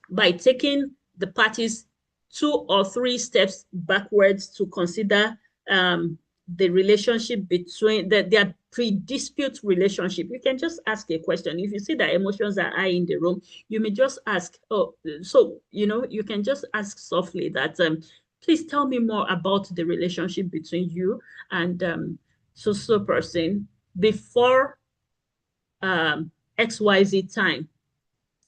by taking the parties 2 or 3 steps backwards to consider the relationship between their pre-dispute relationship. You can just ask a question. If you see that emotions are high in the room, you may just ask, oh, so, you know, you can just ask softly that, please tell me more about the relationship between you and so person before XYZ time.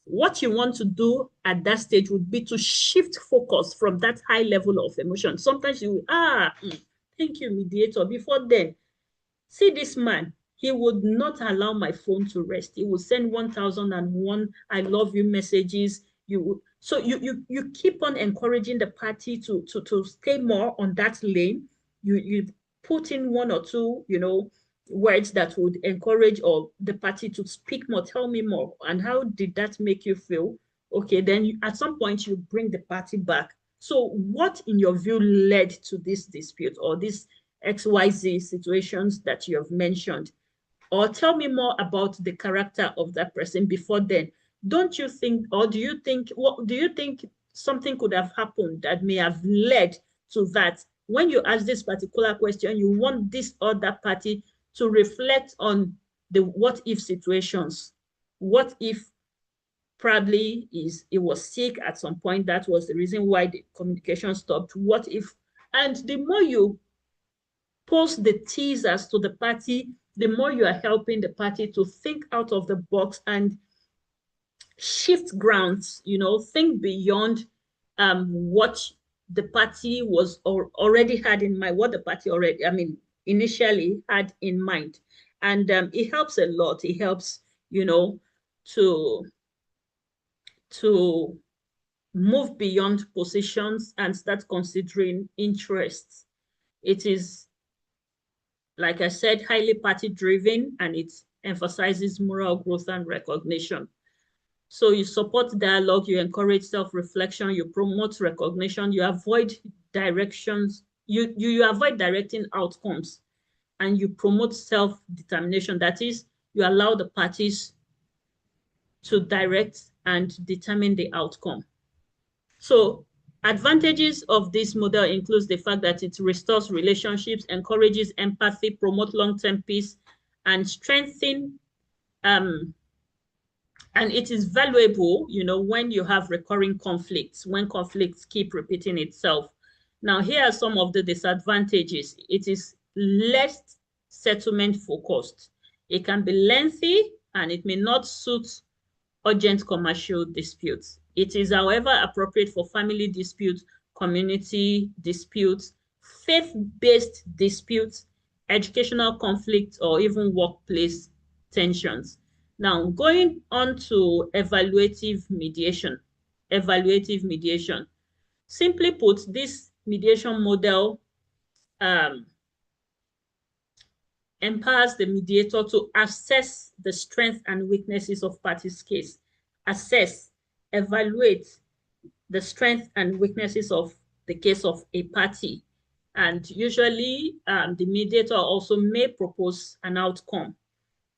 What you want to do at that stage would be to shift focus from that high level of emotion. Sometimes you will, thank you, mediator. Before then, see this man, he would not allow my phone to rest. He would send 1001 I love you messages. So you keep on encouraging the party to stay more on that lane. You put in 1 or 2, you know, words that would encourage or the party to speak more, tell me more, and how did that make you feel? Okay, then at some point you bring the party back. So what in your view led to this dispute or this XYZ situations that you have mentioned? Or tell me more about the character of that person before then. Don't you think, or do you think, what do you think something could have happened that may have led to that? When you ask this particular question, you want this other party to reflect on the what if situations. What if probably it was sick at some point, that was the reason why the communication stopped. What if, and the more you pose the teasers to the party, the more you are helping the party to think out of the box and shift grounds, you know, think beyond what the party was already had in mind, what the party already, I mean, initially had in mind. And it helps a lot. It helps, you know, to move beyond positions and start considering interests. It is, like I said, highly party-driven, and it emphasizes moral growth and recognition. So you support dialogue, you encourage self-reflection, you promote recognition, you avoid directions. You avoid directing outcomes, and you promote self-determination. That is, you allow the parties to direct and determine the outcome. So advantages of this model includes the fact that it restores relationships, encourages empathy, promotes long-term peace, and strengthen, and it is valuable, when you have recurring conflicts, when conflicts keep repeating itself. Now, here are some of the disadvantages. It is less settlement focused. It can be lengthy, and it may not suit urgent commercial disputes. It is, however, appropriate for family disputes, community disputes, faith-based disputes, educational conflicts, or even workplace tensions. Now, going on to evaluative mediation. Evaluative mediation. Simply put, this mediation model empowers the mediator to assess the strengths and weaknesses of parties' case. Assess, evaluate the strengths and weaknesses of the case of a party. And usually, the mediator also may propose an outcome,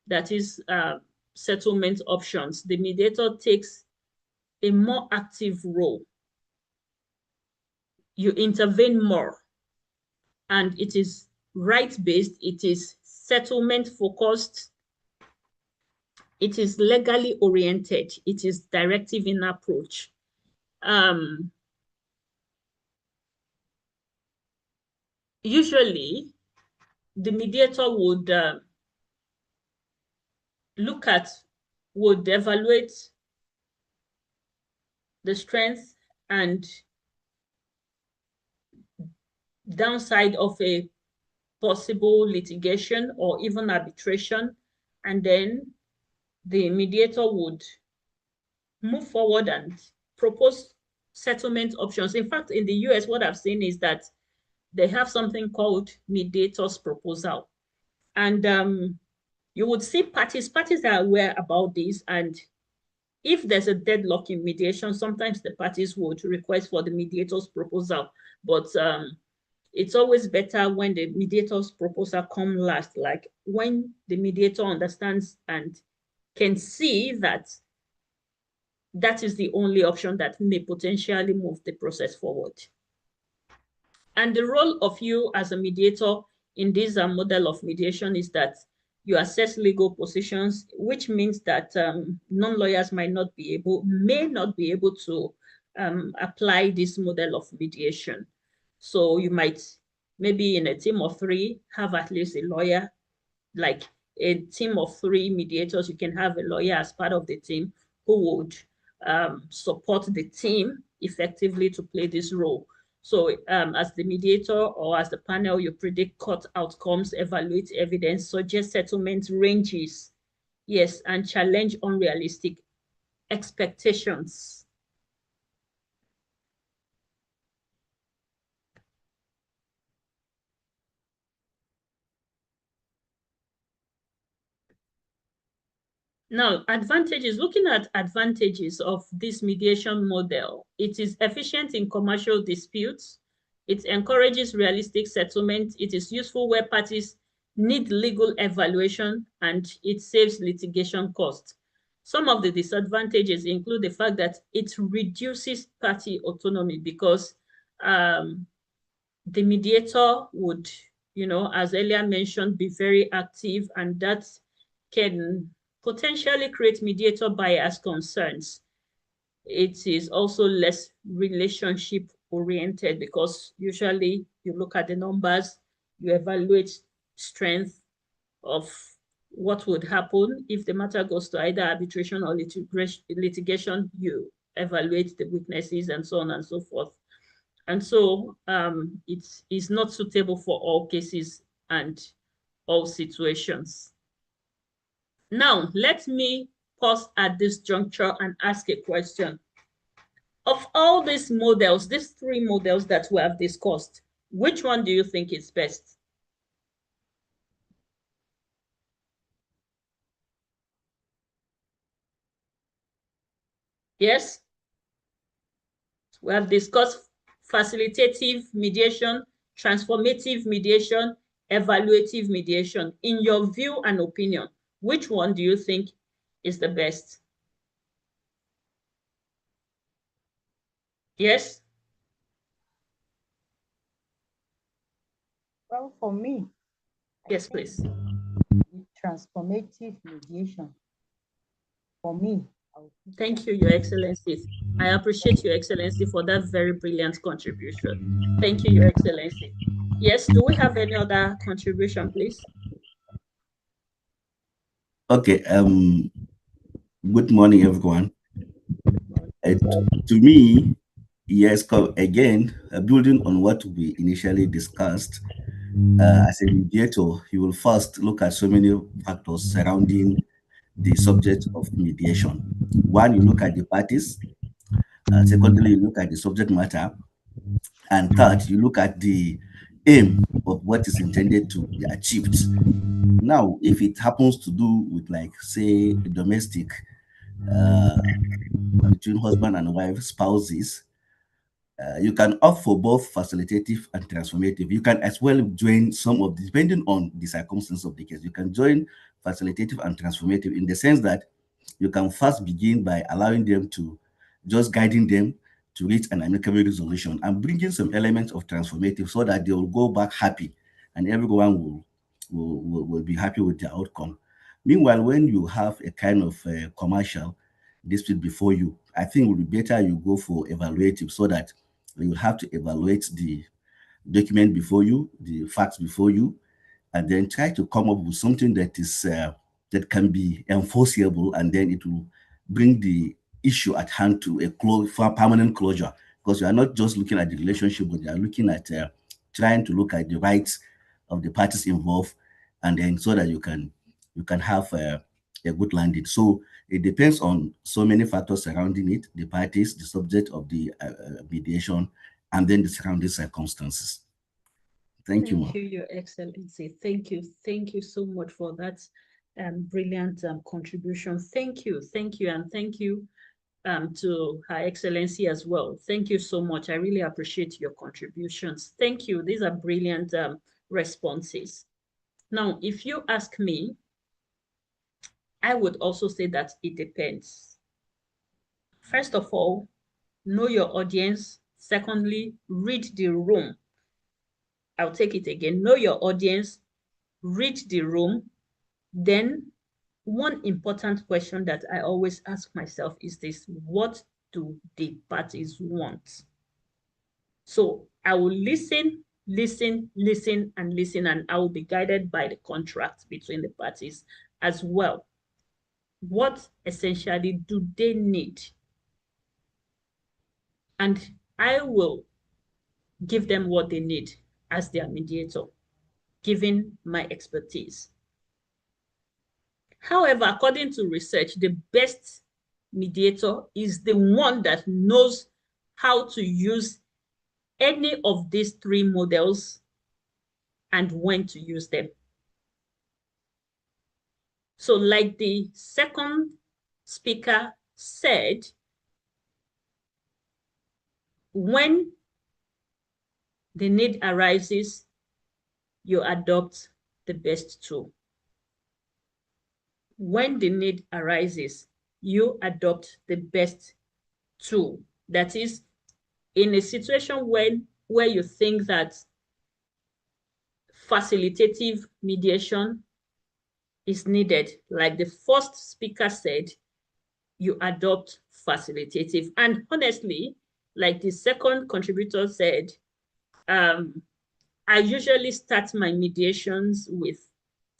that is settlement options. The mediator takes a more active role. You intervene more, and it is right-based, it is settlement-focused, it is legally oriented, it is directive in approach. Usually, the mediator would would evaluate the strengths and downside of a possible litigation or even arbitration, and then the mediator would move forward and propose settlement options. In fact, in the US, what I've seen is that they have something called mediator's proposal. And you would see parties are aware about this, and if there's a deadlock in mediation, sometimes the parties would request for the mediator's proposal, but it's always better when the mediator's proposal comes last, like when the mediator understands and can see that that is the only option that may potentially move the process forward. And the role of you as a mediator in this model of mediation is that you assess legal positions, which means that non-lawyers may not be able to apply this model of mediation. So you might, maybe in a team of 3, have at least a lawyer. Like a team of 3 mediators, you can have a lawyer as part of the team who would support the team effectively to play this role. So as the mediator or as the panel, you predict court outcomes, evaluate evidence, suggest settlement ranges, yes, and challenge unrealistic expectations. Now, advantages, looking at advantages of this mediation model, it is efficient in commercial disputes. It encourages realistic settlement. It is useful where parties need legal evaluation, and it saves litigation costs. Some of the disadvantages include the fact that it reduces party autonomy because the mediator would, as earlier mentioned, be very active, and that can potentially create mediator bias concerns. It is also less relationship oriented because usually you look at the numbers, you evaluate strength of what would happen if the matter goes to either arbitration or litigation, you evaluate the weaknesses and so on and so forth. And so it is not suitable for all cases and all situations. Now, let me pause at this juncture and ask a question. Of all these models, these 3 models that we have discussed, which one do you think is best? Yes? We have discussed facilitative mediation, transformative mediation, evaluative mediation. In your view and opinion, which one do you think is the best? Yes? Well, for me, yes, please. Transformative mediation. For me, thank you, Your Excellency. I appreciate Your Excellency for that very brilliant contribution. Thank you, Your Excellency. Yes, do we have any other contribution, please? Okay, good morning, everyone. To me, yes, again, building on what we initially discussed, as a mediator, you will first look at so many factors surrounding the subject of mediation. One, you look at the parties. Secondly, you look at the subject matter. And third, you look at the aim of what is intended to be achieved. Now, if it happens to do with, like, say, domestic, between husband and wife, spouses, you can opt for both facilitative and transformative. You can as well join some of, depending on the circumstance of the case, you can join facilitative and transformative in the sense that you can first begin by allowing them to, just guiding them to reach an amicable resolution and bringing some elements of transformative so that they will go back happy and everyone will be happy with the outcome. Meanwhile, when you have a kind of commercial dispute before you, I think it would be better you go for evaluative so that you have to evaluate the document before you, the facts before you, and then try to come up with something that is that can be enforceable, and then it will bring the issue at hand to a for permanent closure. Because you are not just looking at the relationship, but you are looking at trying to look at the rights of the parties involved, and then so that you can have a good landing. So it depends on so many factors surrounding it: the parties, the subject of the mediation, and then the surrounding circumstances. Thank you, Thank you, Your Excellency. Thank you. Thank you so much for that brilliant contribution. Thank you. Thank you. And thank you to Her Excellency as well. Thank you so much. I really appreciate your contributions. Thank you. These are brilliant responses. Now, if you ask me, I would also say that it depends. First of all, know your audience. Secondly, read the room. I'll take it again. Know your audience, read the room. Then one important question that I always ask myself is this: what do the parties want? So I will listen, and I will be guided by the contract between the parties as well. What essentially do they need? And I will give them what they need as their mediator, given my expertise. However, according to research, the best mediator is the one that knows how to use any of these three models and when to use them. So like the second speaker said, when the need arises, you adopt the best tool. When the need arises, you adopt the best tool. That is, in a situation where you think that facilitative mediation is needed, like the first speaker said, you adopt facilitative. And honestly, like the second contributor said, I usually start my mediations with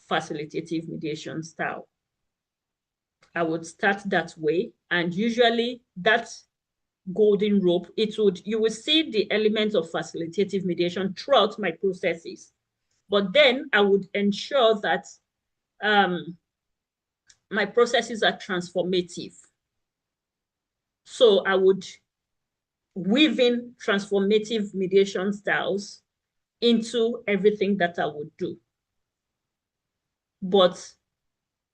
facilitative mediation style. I would start that way, and usually that golden rope, you will see the elements of facilitative mediation throughout my processes. But then I would ensure that my processes are transformative. So I would weave in transformative mediation styles into everything that I would do. But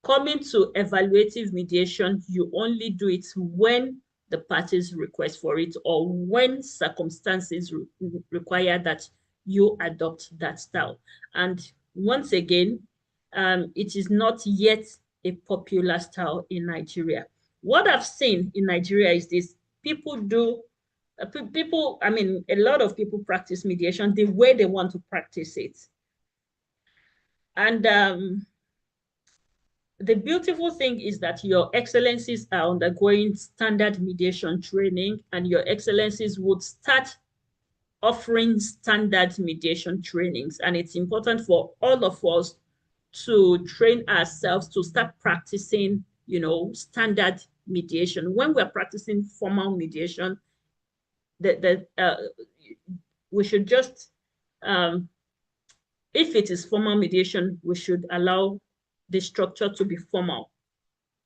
coming to evaluative mediation, you only do it when the parties request for it, or when circumstances require that you adopt that style. And once again, it is not yet a popular style in Nigeria. What I've seen in Nigeria is this: people do, I mean, a lot of people practice mediation the way they want to practice it. And the beautiful thing is that your excellencies are undergoing standard mediation training, and your excellencies would start offering standard mediation trainings. And it's important for all of us to train ourselves to start practicing, you know, standard mediation. When we're practicing formal mediation, we should just, if it is formal mediation, we should allow the structure to be formal.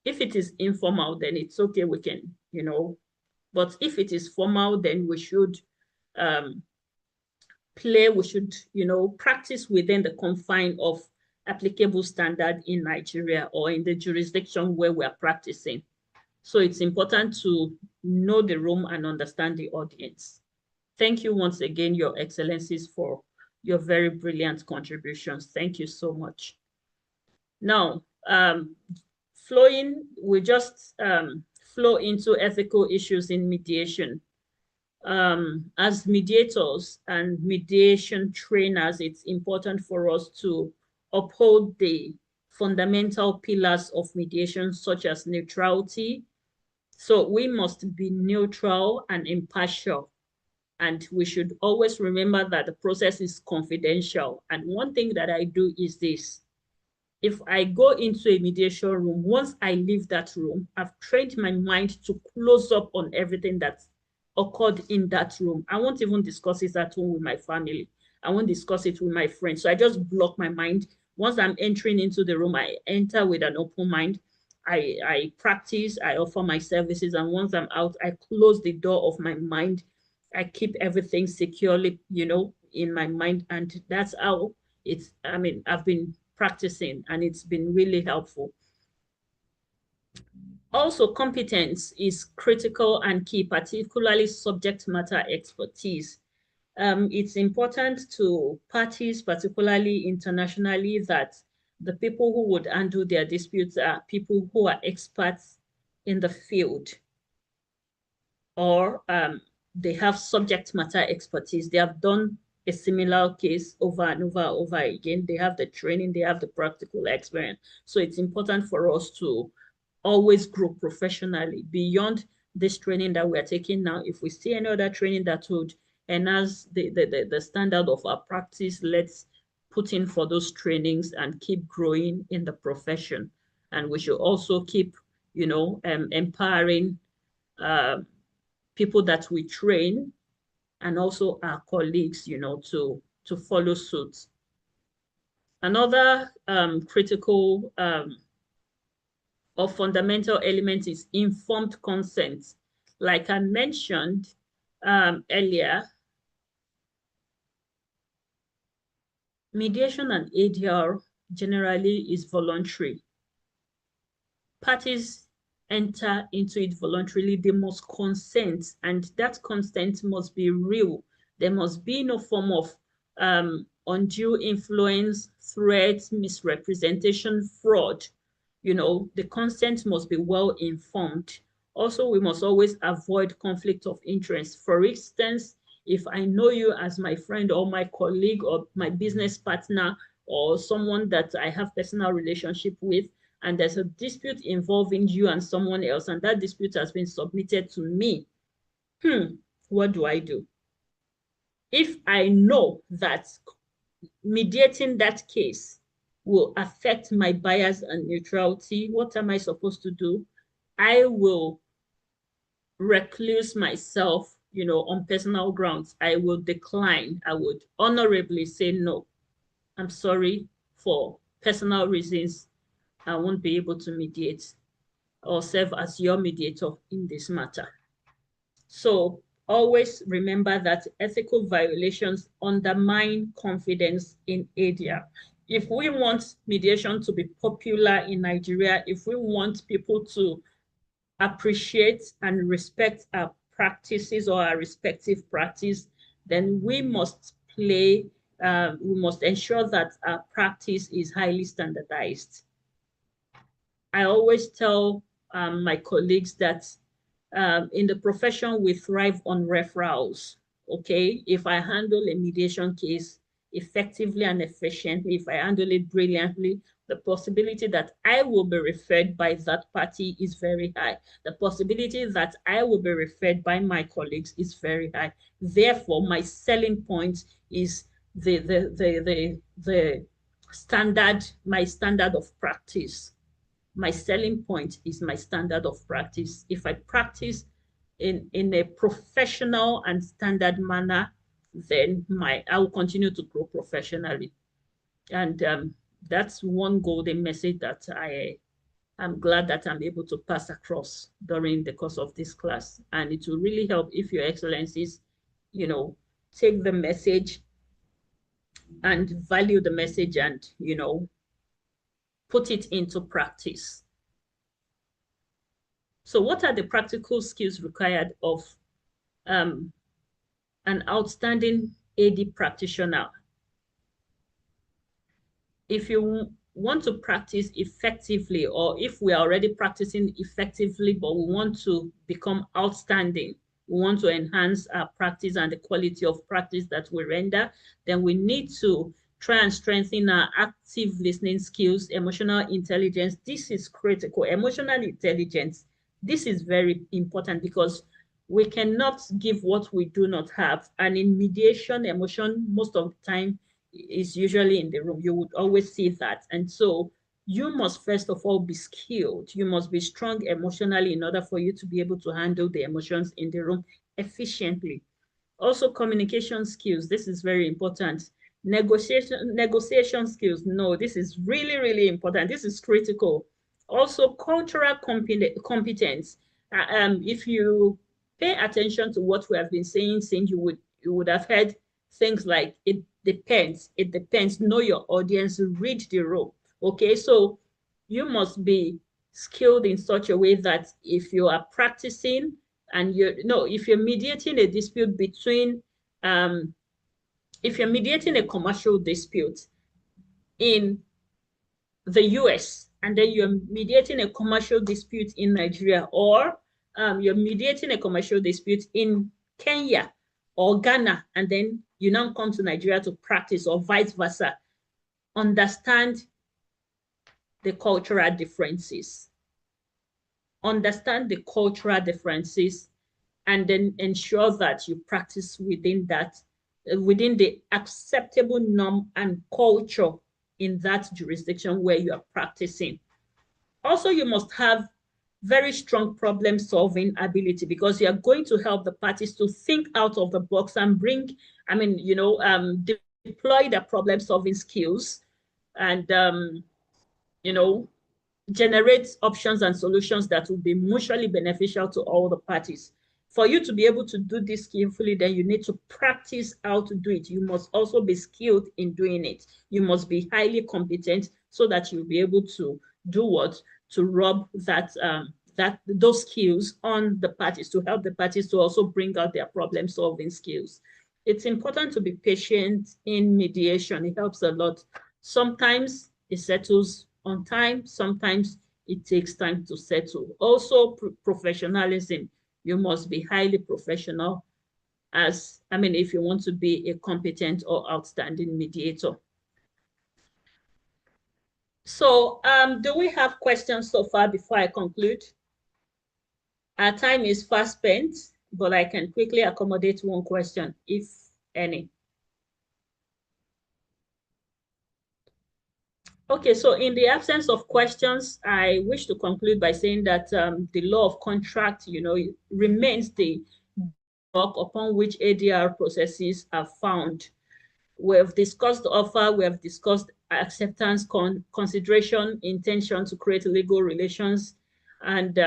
If it is informal, then it's okay, we can, you know, but if it is formal, then we should we should, you know, practice within the confine of applicable standard in Nigeria or in the jurisdiction where we are practicing. So it's important to know the room and understand the audience. Thank you once again, Your Excellencies, for your very brilliant contributions. Thank you so much. Now, we just flow into ethical issues in mediation. As mediators and mediation trainers, it's important for us to uphold the fundamental pillars of mediation, such as neutrality. So we must be neutral and impartial. And we should always remember that the process is confidential. And one thing that I do is this: if I go into a mediation room, once I leave that room, I've trained my mind to close up on everything that occurred in that room. I won't even discuss it at home with my family. I won't discuss it with my friends. So I just block my mind. Once I'm entering into the room, I enter with an open mind. I practice, I offer my services, and once I'm out, I close the door of my mind. I keep everything securely, you know, in my mind. And that's how it's, I mean, I've been practicing, and it's been really helpful. Also, competence is critical and key, particularly subject matter expertise. It's important to parties, particularly internationally, that the people who would handle their disputes are people who are experts in the field, or they have subject matter expertise. They have done a similar case over and over again. They have the training, they have the practical experience. So it's important for us to always grow professionally beyond this training that we are taking now. If we see any other training that would enhance the standard of our practice, let's put in for those trainings and keep growing in the profession. And we should also keep, you know, empowering people that we train, and also our colleagues, you know, to follow suit. Another critical or fundamental element is informed consent. Like I mentioned earlier, mediation and ADR generally is voluntary. Parties enter into it voluntarily. They must consent, and that consent must be real. There must be no form of undue influence, threats, misrepresentation, fraud. You know, the consent must be well informed. Also, we must always avoid conflict of interest. For instance, if I know you as my friend or my colleague or my business partner or someone that I have personal relationship with, and there's a dispute involving you and someone else, and that dispute has been submitted to me, what do I do? If I know that mediating that case will affect my bias and neutrality, what am I supposed to do? I will recluse myself, you know, on personal grounds. I will decline. I would honorably say, no, I'm sorry, for personal reasons, I won't be able to mediate or serve as your mediator in this matter. So always remember that ethical violations undermine confidence in ADR. If we want mediation to be popular in Nigeria, if we want people to appreciate and respect our practices or our respective practice, then we must ensure that our practice is highly standardized. I always tell my colleagues that in the profession, we thrive on referrals. Okay, if I handle a mediation case effectively and efficiently, if I handle it brilliantly, the possibility that I will be referred by that party is very high. The possibility that I will be referred by my colleagues is very high. Therefore, my selling point is the standard, my standard of practice. My selling point is my standard of practice. If I practice in a professional and standard manner, then I will continue to grow professionally. And that's one golden message that I'm glad that I'm able to pass across during the course of this class. And it will really help if your excellencies, take the message and value the message and, put it into practice. So what are the practical skills required of an outstanding AD practitioner? If you want to practice effectively, or if we are already practicing effectively, but we want to become outstanding, we want to enhance our practice and the quality of practice that we render, then we need to try and strengthen our active listening skills, emotional intelligence. This is critical. Emotional intelligence, this is very important because we cannot give what we do not have. And in mediation, emotion, most of the time, is usually in the room. You would always see that. And so you must first of all be skilled. You must be strong emotionally in order for you to be able to handle the emotions in the room efficiently. Also, communication skills. This is very important. Negotiation skills. No, this is really, really important. This is critical. Also, cultural competence. If you pay attention to what we have been saying, since you would have heard things like it depends, know your audience, read the room. Okay, so you must be skilled in such a way that if you are practicing and if you're mediating a dispute between, if you're mediating a commercial dispute in the US and then you're mediating a commercial dispute in Nigeria, or you're mediating a commercial dispute in Kenya or Ghana, and then you now come to Nigeria to practice, or vice versa, understand the cultural differences. Understand the cultural differences, and then ensure that you practice within that, within the acceptable norm and culture in that jurisdiction where you are practicing. Also, you must have very strong problem-solving ability, because you are going to help the parties to think out of the box and bring, deploy their problem-solving skills and, generate options and solutions that will be mutually beneficial to all the parties. For you to be able to do this skillfully, then you need to practice how to do it. You must also be skilled in doing it. You must be highly competent so that you'll be able to do what? To rub those skills on the parties, to help the parties to also bring out their problem-solving skills. It's important to be patient in mediation. It helps a lot. Sometimes it settles on time, sometimes it takes time to settle. Also, professionalism. You must be highly professional if you want to be a competent or outstanding mediator. So do we have questions so far before I conclude? Our time is fast spent, but I can quickly accommodate one question, if any. Okay, so in the absence of questions, I wish to conclude by saying that the law of contract, remains the block upon which ADR processes are found. We have discussed offer, we have discussed acceptance, consideration, intention to create legal relations, and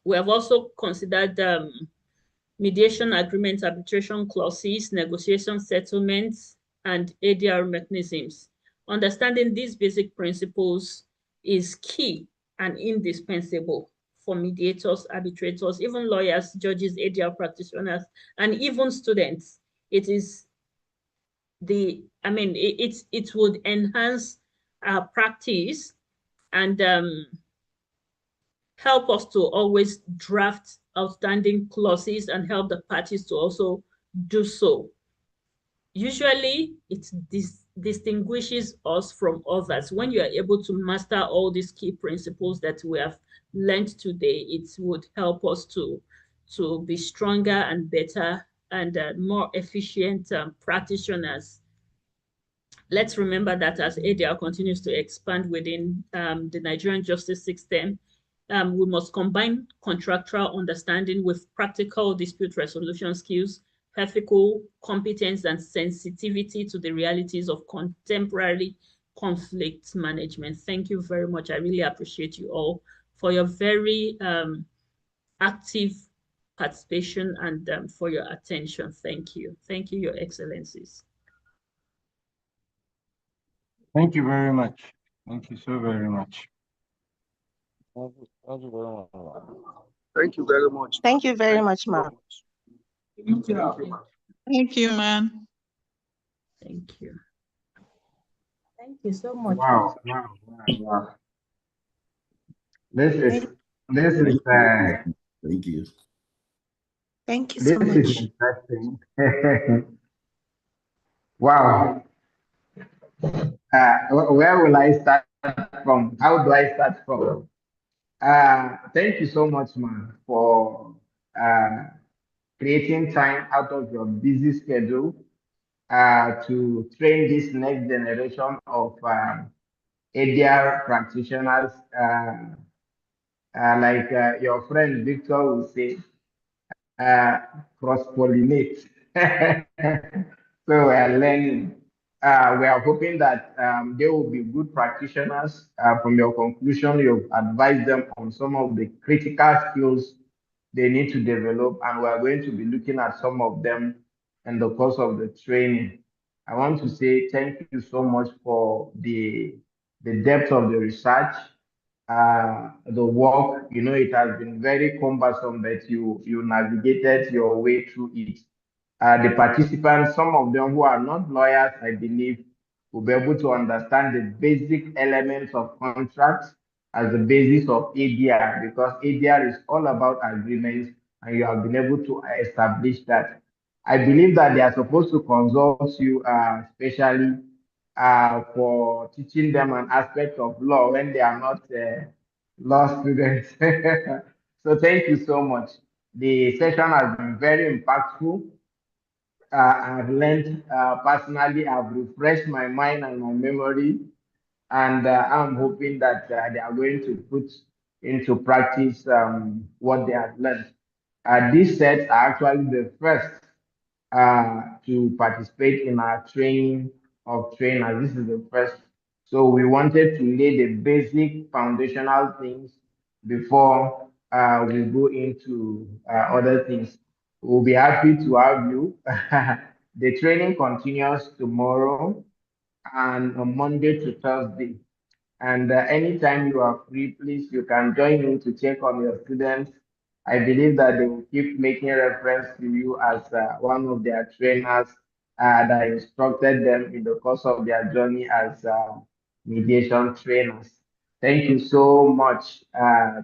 we have also considered mediation agreement, arbitration clauses, negotiation settlements, and ADR mechanisms. Understanding these basic principles is key and indispensable for mediators, arbitrators, even lawyers, judges, ADR practitioners, and even students. It is it would enhance our practice and help us to always draft outstanding clauses and help the parties to also do so. Usually, it distinguishes us from others. When you are able to master all these key principles that we have learned today, it would help us to be stronger and better and more efficient practitioners. Let's remember that as ADR continues to expand within the Nigerian justice system, we must combine contractual understanding with practical dispute resolution skills, ethical competence, and sensitivity to the realities of contemporary conflict management. Thank you very much. I really appreciate you all for your very active participation and for your attention. Thank you. Thank you, Your Excellencies. Thank you very much. Thank you so very much. Thank you very much. Thank you very much. Thank you very much, ma'am. Thank you. Thank you, man. Thank you. Thank you so much. Wow. This is Thank you. Thank you this so is much. interesting. Wow. Where will I start from? How do I start from? Thank you so much, man, for creating time out of your busy schedule to train this next generation of ADR practitioners, like your friend Victor will say, cross-pollinate. So we are learning. We are hoping that they will be good practitioners. From your conclusion, you've advised them on some of the critical skills they need to develop, and we are going to be looking at some of them in the course of the training. I want to say thank you so much for the depth of the research, the work. You know, it has been very cumbersome, but you navigated your way through it. The participants, some of them who are not lawyers, I believe, will be able to understand the basic elements of contracts as the basis of ADR, because ADR is all about agreements, and you have been able to establish that. I believe that they are supposed to consult you, especially for teaching them an aspect of law when they are not law students. So thank you so much. The session has been very impactful. I've learned personally, I've refreshed my mind and my memory, and I'm hoping that they are going to put into practice what they have learned. These sets are actually the first to participate in our training of trainers. This is the first. So we wanted to lay the basic foundational things before we go into other things. We'll be happy to have you. The training continues tomorrow and on Monday to Thursday. And anytime you are free, please, you can join in to check on your students. I believe that they will keep making reference to you as one of their trainers that instructed them in the course of their journey as mediation trainers. Thank you so much.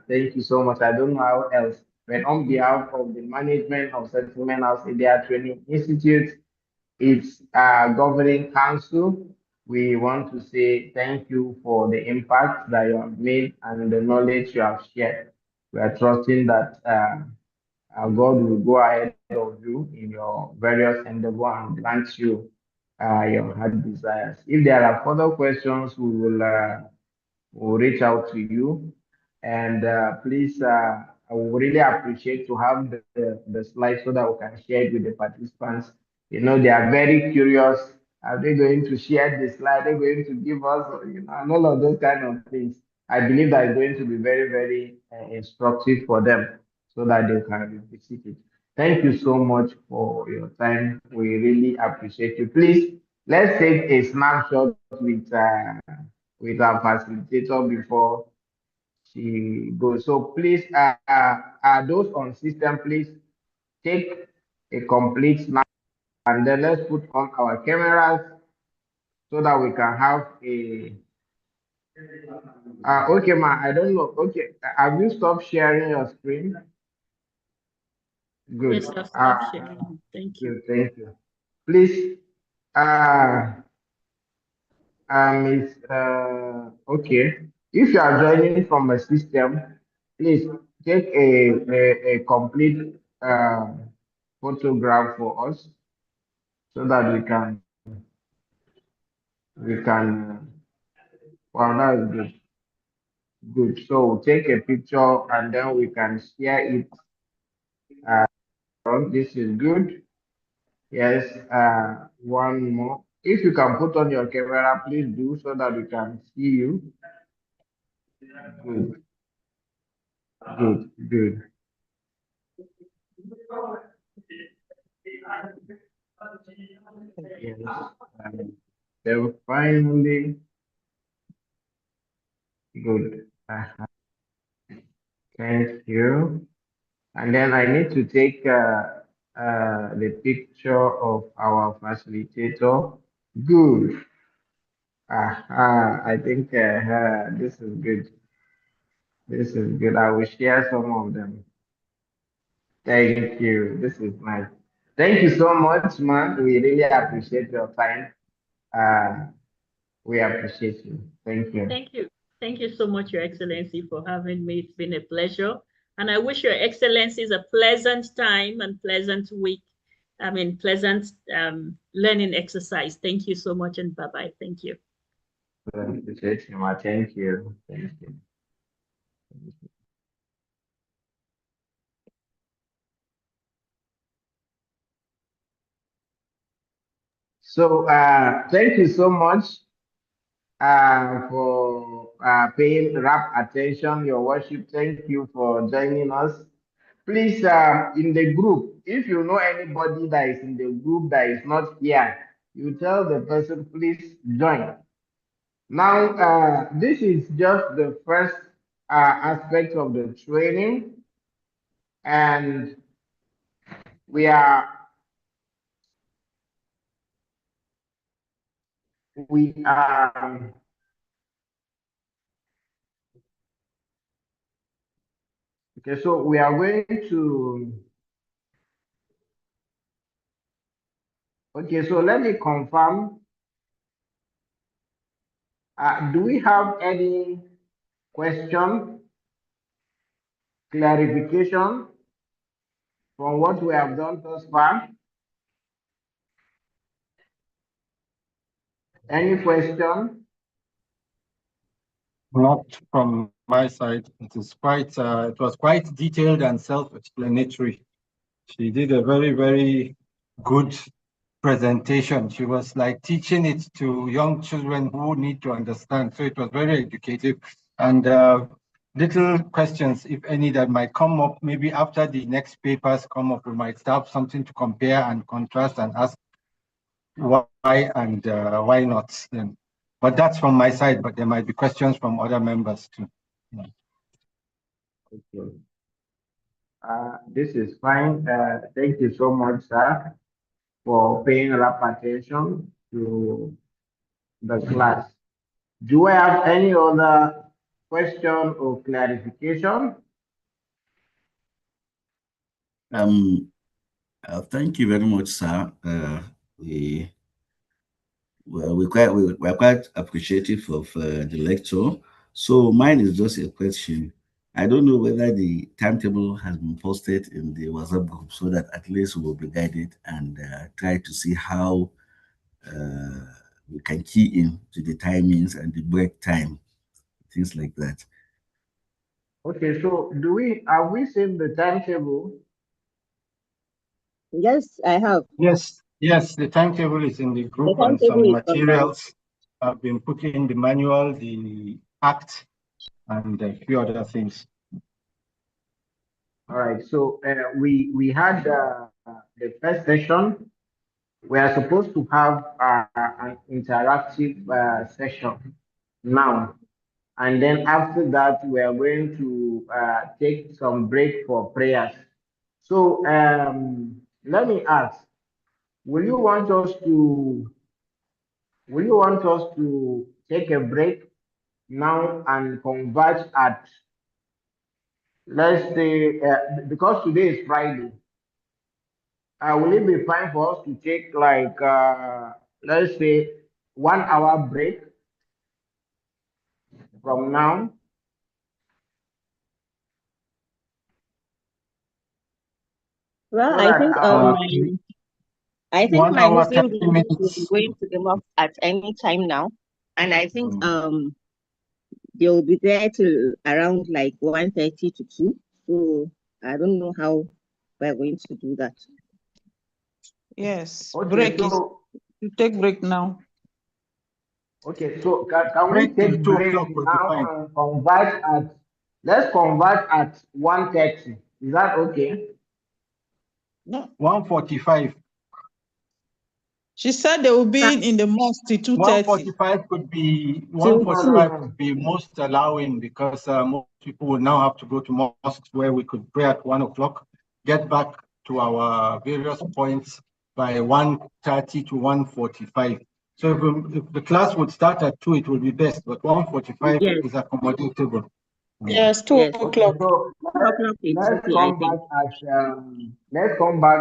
Thank you so much. I don't know how else. But on behalf of the management of Settlement House India Training Institute, its governing council, we want to say thank you for the impact that you have made and the knowledge you have shared. We are trusting that God will go ahead of you in your various endeavor and grant you your heart desires. If there are further questions, we will reach out to you. And please, I would really appreciate to have the slides so that we can share it with the participants. You know, they are very curious. Are they going to share the slide? Are they going to give us, and all of those kind of things. I believe that is going to be very, very instructive for them so that they can revisit it. Thank you so much for your time. We really appreciate you. Please, let's take a snapshot with our facilitator before she goes. So please, those on system, please take a complete snap and then let's put on our cameras so that we can have a. Okay, ma. I don't know. Okay, have you stopped sharing your screen? Good. Yes, I've stopped sharing. Thank you. Good. Thank you. Please, Miss, okay. If you are joining from a system, please take a complete photograph for us so that we can. Wow, that is good. Good. So take a picture and then we can share it. Uh, this is good. Yes. One more. If you can put on your camera, please do so that we can see you. Good. Good. Good. Yes. Then finally, good. Thank you. And then I need to take the picture of our facilitator. Good. I think this is good. This is good. I will share some of them. Thank you. This is nice. Thank you so much, man. We really appreciate your time. Uh, we appreciate you. Thank you. Thank you. Thank you so much, Your Excellency, for having me. It's been a pleasure. And I wish Your Excellencies a pleasant time and pleasant week. I mean, pleasant learning exercise. Thank you so much and bye-bye. Thank you. Appreciate you, ma. Thank you. Thank you. So thank you so much for paying rapt attention, Your Worship. Thank you for joining us. Please, in the group, if you know anybody that is in the group that is not here, you tell the person, please join. Now, this is just the first aspect of the training, and we are okay. So we are going to. Okay, so let me confirm. Do we have any question, clarification from what we have done thus far? Any question? Not from my side. It is quite. It was quite detailed and self-explanatory. She did a very, very good presentation. She was like teaching it to young children who need to understand. So it was very educative. And little questions, if any, that might come up maybe after the next papers come up, we might have something to compare and contrast and ask why and why not. Then. But that's from my side, but there might be questions from other members too. Yeah. Okay. This is fine. Thank you so much, sir, for paying rapt attention to the class. Do I have any other question or clarification? Thank you very much, sir. We we're quite appreciative of the lecture. So mine is just a question. I don't know whether the timetable has been posted in the WhatsApp group so that at least we will be guided and try to see how we can key in to the timings and the break time, things like that. Okay, so have we seen the timetable? Yes, I have. Yes, yes, the timetable is in the The group and timetable some is online. materials have been put in the manual, the act, and a few other things. All right, so we had the first session. We are supposed to have an interactive session now. And then after that, we are going to take some break for prayers. So let me ask, will you want us to take a break now and converge at, let's say, because today is Friday, will it be fine for us to take like, let's say, 1 hour break from now? Well, So I that think our I think 1 my hour, Muslim 30 brothers will be minutes. going to the mosque at any time now. And I think they'll be there till around like 1:30 to 2. So I don't know how we're going to do that. Yes, okay, break is so you take break now. okay, so can we Break till take 2 break o'clock will be now fine. and converge at, let's converge at 1:30. Is that okay? No, 1:45. she said they will be in the mosque till 2:30. 1:45 could be Till 1:45 2. could be most allowing because most people will now have to go to mosques where we could pray at 1 o'clock, get back to our various points by 1:30 to 1:45. So if the class would start at 2, it would be best, but 1:45 Yes, is accommodatable. Yes, 2 yes. Okay, o'clock. so 4 o'clock is let's okay, I come think. back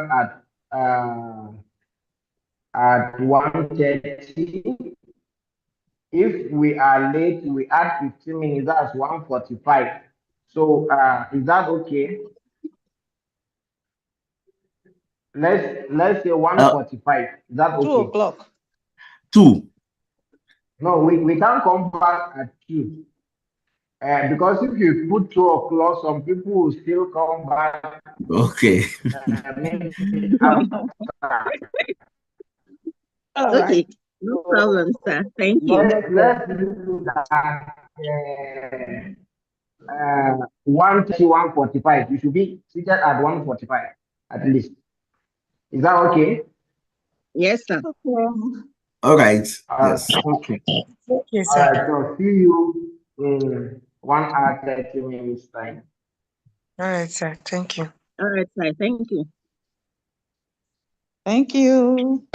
at 1:30. If we are late, we add 15 minutes, that's 1:45. So is that okay? Let's say 1:45. Is that 2 okay? o'clock. 2. No, we can't come back at 2. Because if you put 2 o'clock, some people will still come back Okay. maybe after. All right. Okay, no problem, sir. Thank you. Let's do that. 1:30, 1:45. You should be seated at 1:45 at least. Is that okay? Yes, sir. All right. Uh, Yes. Okay. Okay, all sir. right. So see you in 1 hour 30 minutes time. All right, sir. Thank you. All right, sir. Thank you. Thank you.